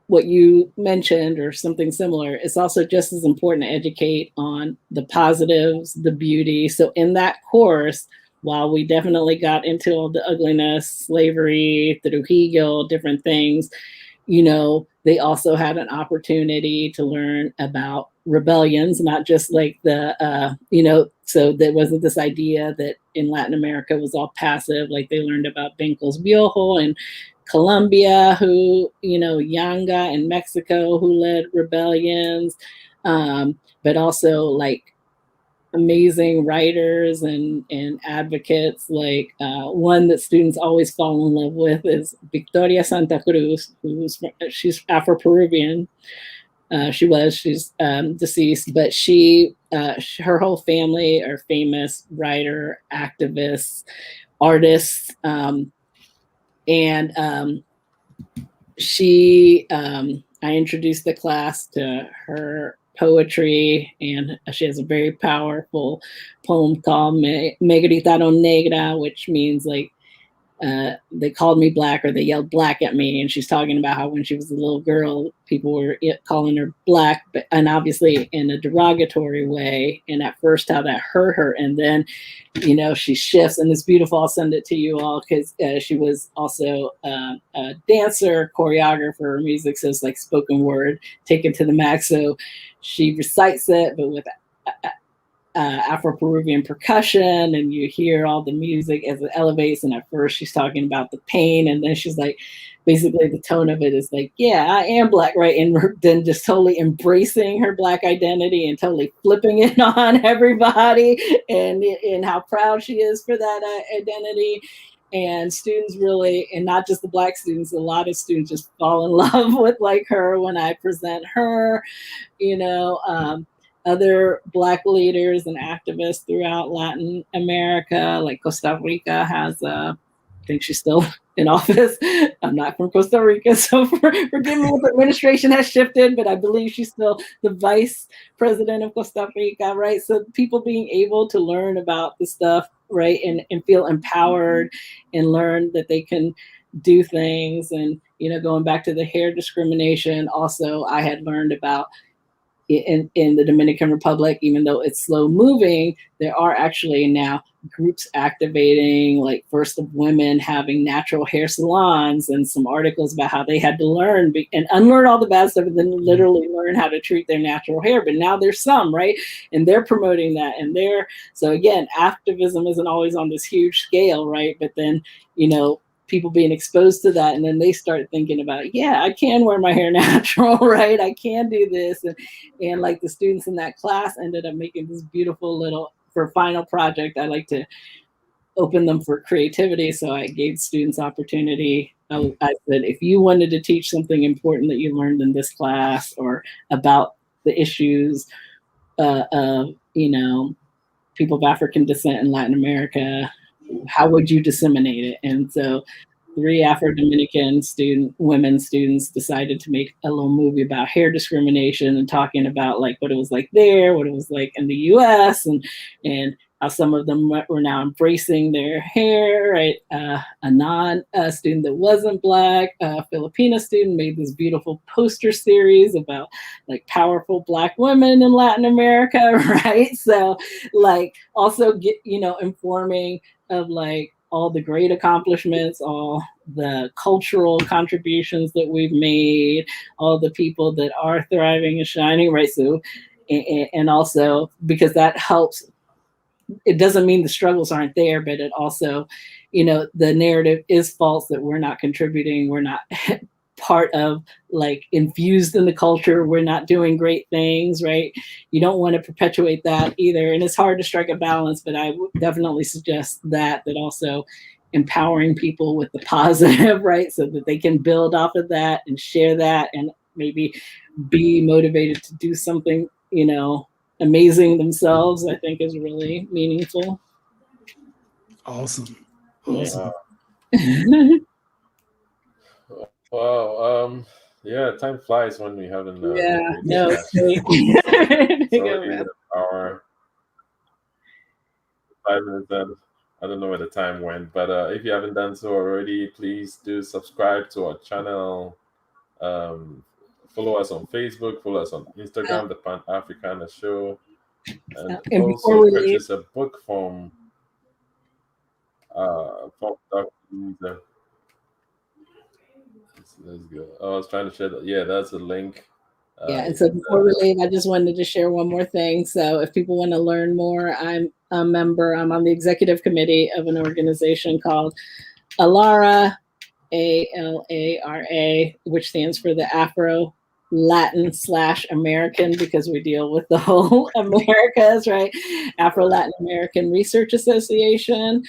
what you mentioned, or something similar, is also just as important to educate on the positives, the beauty. So in that course, while we definitely got into all the ugliness, slavery, Trujillo, different things, you know, they also had an opportunity to learn about rebellions, not just like the, you know, so there wasn't this idea that in Latin America was all passive. Like they learned about Benco's Biojo and Colombia, who, you know, Yanga in Mexico, who led rebellions, but also like amazing writers and advocates. Like one that students always fall in love with is Victoria Santa Cruz, she's Afro-Peruvian. She's deceased, but her whole family are famous writer, activists, artists. I introduced the class to her poetry, and she has a very powerful poem called Me Gritaron Negra, which means like they called me black, or they yelled black at me. And she's talking about how when she was a little girl, people were calling her black, and obviously in a derogatory way. And at first how that hurt her. And then, you know, she shifts, and it's beautiful. I'll send it to you all, because she was also a dancer, choreographer, music. So it's like spoken word taken to the max. So she recites it, but with Afro-Peruvian percussion, and you hear all the music as it elevates. And at first she's talking about the pain, and then she's like, basically the tone of it is like, yeah, I am black, right? And then just totally embracing her black identity and totally flipping it on everybody, and how proud she is for that identity. And students really, and not just the black students, a lot of students just fall in love with like her when I present her, you know. Other Black leaders and activists throughout Latin America, like Costa Rica has, I think she's still in office. I'm not from Costa Rica, so forgive me if the administration has shifted, but I believe she's still the vice president of Costa Rica, right? So people being able to learn about the stuff, right, and feel empowered and learn that they can do things. And, you know, going back to the hair discrimination, also I had learned about in the Dominican Republic, even though it's slow moving, there are actually now groups activating, like First of Women having natural hair salons, and some articles about how they had to learn and unlearn all the bad stuff, and then literally learn how to treat their natural hair. But now there's some, right? And they're promoting that. And so again, activism isn't always on this huge scale, right? But then, you know, people being exposed to that, and then they start thinking about, yeah, I can wear my hair natural, right? I can do this. And like the students in that class ended up making this beautiful little, for final project, I like to open them for creativity. So I gave students opportunity. I said, if you wanted to teach something important that you learned in this class, or about the issues of, you know, people of African descent in Latin America, how would you disseminate it? And so 3 Afro-Dominican women students decided to make a little movie about hair discrimination, and talking about like what it was like there, what it was like in the US. And how some of them were now embracing their hair, right? A non-student that wasn't Black, a Filipina student, made this beautiful poster series about like powerful Black women in Latin America, right? So like also get, informing of like all the great accomplishments, all the cultural contributions that we've made, all the people that are thriving and shining, right? So, and also because that helps, it doesn't mean the struggles aren't there, but it also, the narrative is false that we're not contributing, we're not part of like infused in the culture, we're not doing great things, right? You don't want to perpetuate that either. And it's hard to strike a balance, but I would definitely suggest that also empowering people with the positive, right? So that they can build off of that and share that and maybe be motivated to do something, amazing themselves, I think is really meaningful. Awesome. Wow. Wow. Yeah, time flies when we haven't. It's already an hour, 5 minutes in. I don't know where the time went, but if you haven't done so already, please do subscribe to our channel. Follow us on Facebook, follow us on Instagram, the PanAfrican Show, and also purchase a book from Dr. Luisa. Let's go. I was trying to share that. Yeah, that's a link. And so before we leave, I just wanted to share one more thing. So if people want to learn more, I'm a member. I'm on the executive committee of an organization called ALARA, ALARA, which stands for the Afro-Latin/American, because we deal with the whole Americas, right? Afro-Latin American Research Association.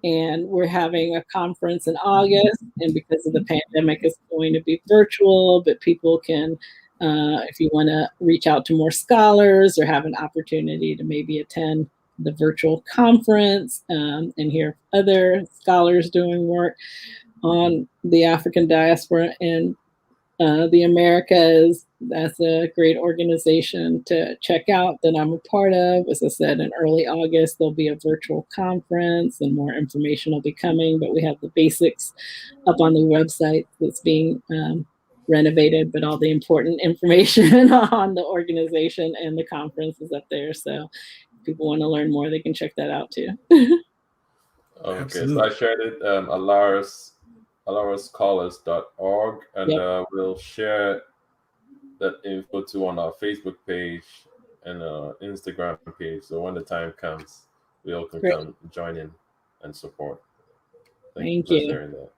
And we're having a conference in August, and because of the pandemic, it's going to be virtual, but people can, if you want to reach out to more scholars or have an opportunity to maybe attend the virtual conference and hear other scholars doing work on the African diaspora and the Americas, that's a great organization to check out that I'm a part of. As I said, in early August, there'll be a virtual conference and more information will be coming, but we have the basics up on the website that's being renovated, but all the important information on the organization and the conference is up there. So if people want to learn more, they can check that out too. Okay, Absolutely. so I shared it, alarasscholars.org, and we'll share that info too on our Facebook page and Instagram page. So when the time comes, we all can come join in and support. Thank you for sharing that.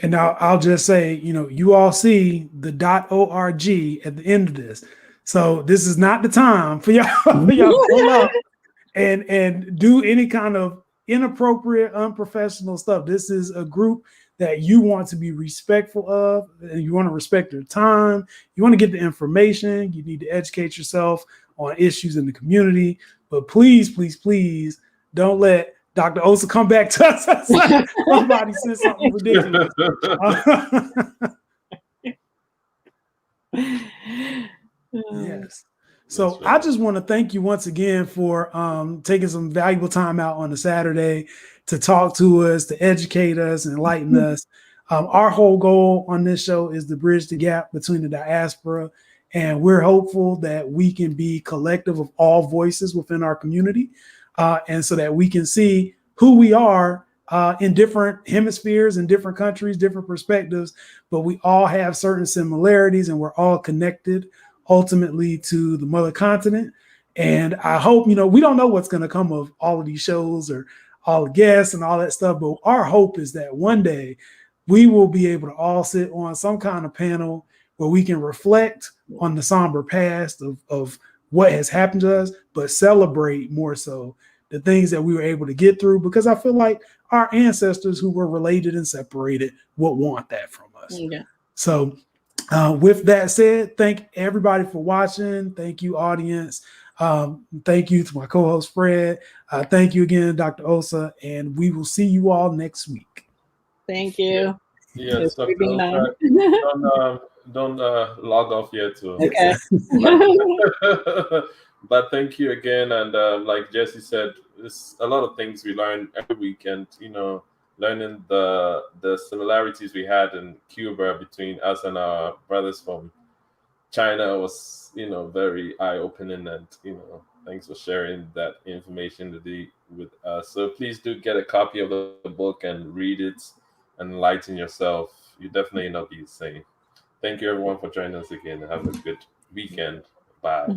And now I'll just say, you all see the .org at the end of this. So this is not the time for y'all to pull up and do any kind of inappropriate, unprofessional stuff. This is a group that you want to be respectful of, and you want to respect their time. You want to get the information. You need to educate yourself on issues in the community. But please, please, please don't let Dr. Ossa come back to us. Somebody said something ridiculous. Yes. So I just want to thank you once again for taking some valuable time out on a Saturday to talk to us, to educate us, enlighten us. Our whole goal on this show is to bridge the gap between the diaspora, and we're hopeful that we can be collective of all voices within our community, and so that we can see who we are in different hemispheres, in different countries, different perspectives, but we all have certain similarities and we're all connected ultimately to the mother continent. And I hope, we don't know what's going to come of all of these shows or all the guests and all that stuff, but our hope is that one day we will be able to all sit on some kind of panel where we can reflect on the somber past of what has happened to us, but celebrate more so the things that we were able to get through, because I feel like our ancestors who were related and separated would want that from us. Yeah. So with that said, thank everybody for watching. Thank you, audience. Thank you to my co-host, Fred. Thank you again, Dr. Ossa, and we will see you all next week. Thank you. Yes, Dr. Ossa, don't log off yet too. Okay. But thank you again. And like Jesse said, there's a lot of things we learn every weekend. Learning the similarities we had in Cuba between us and our brothers from China was, very eye-opening, and thanks for sharing that information with us. So please do get a copy of the book and read it and enlighten yourself. You definitely not be the same. Thank you everyone for joining us again. Have a good weekend. Bye.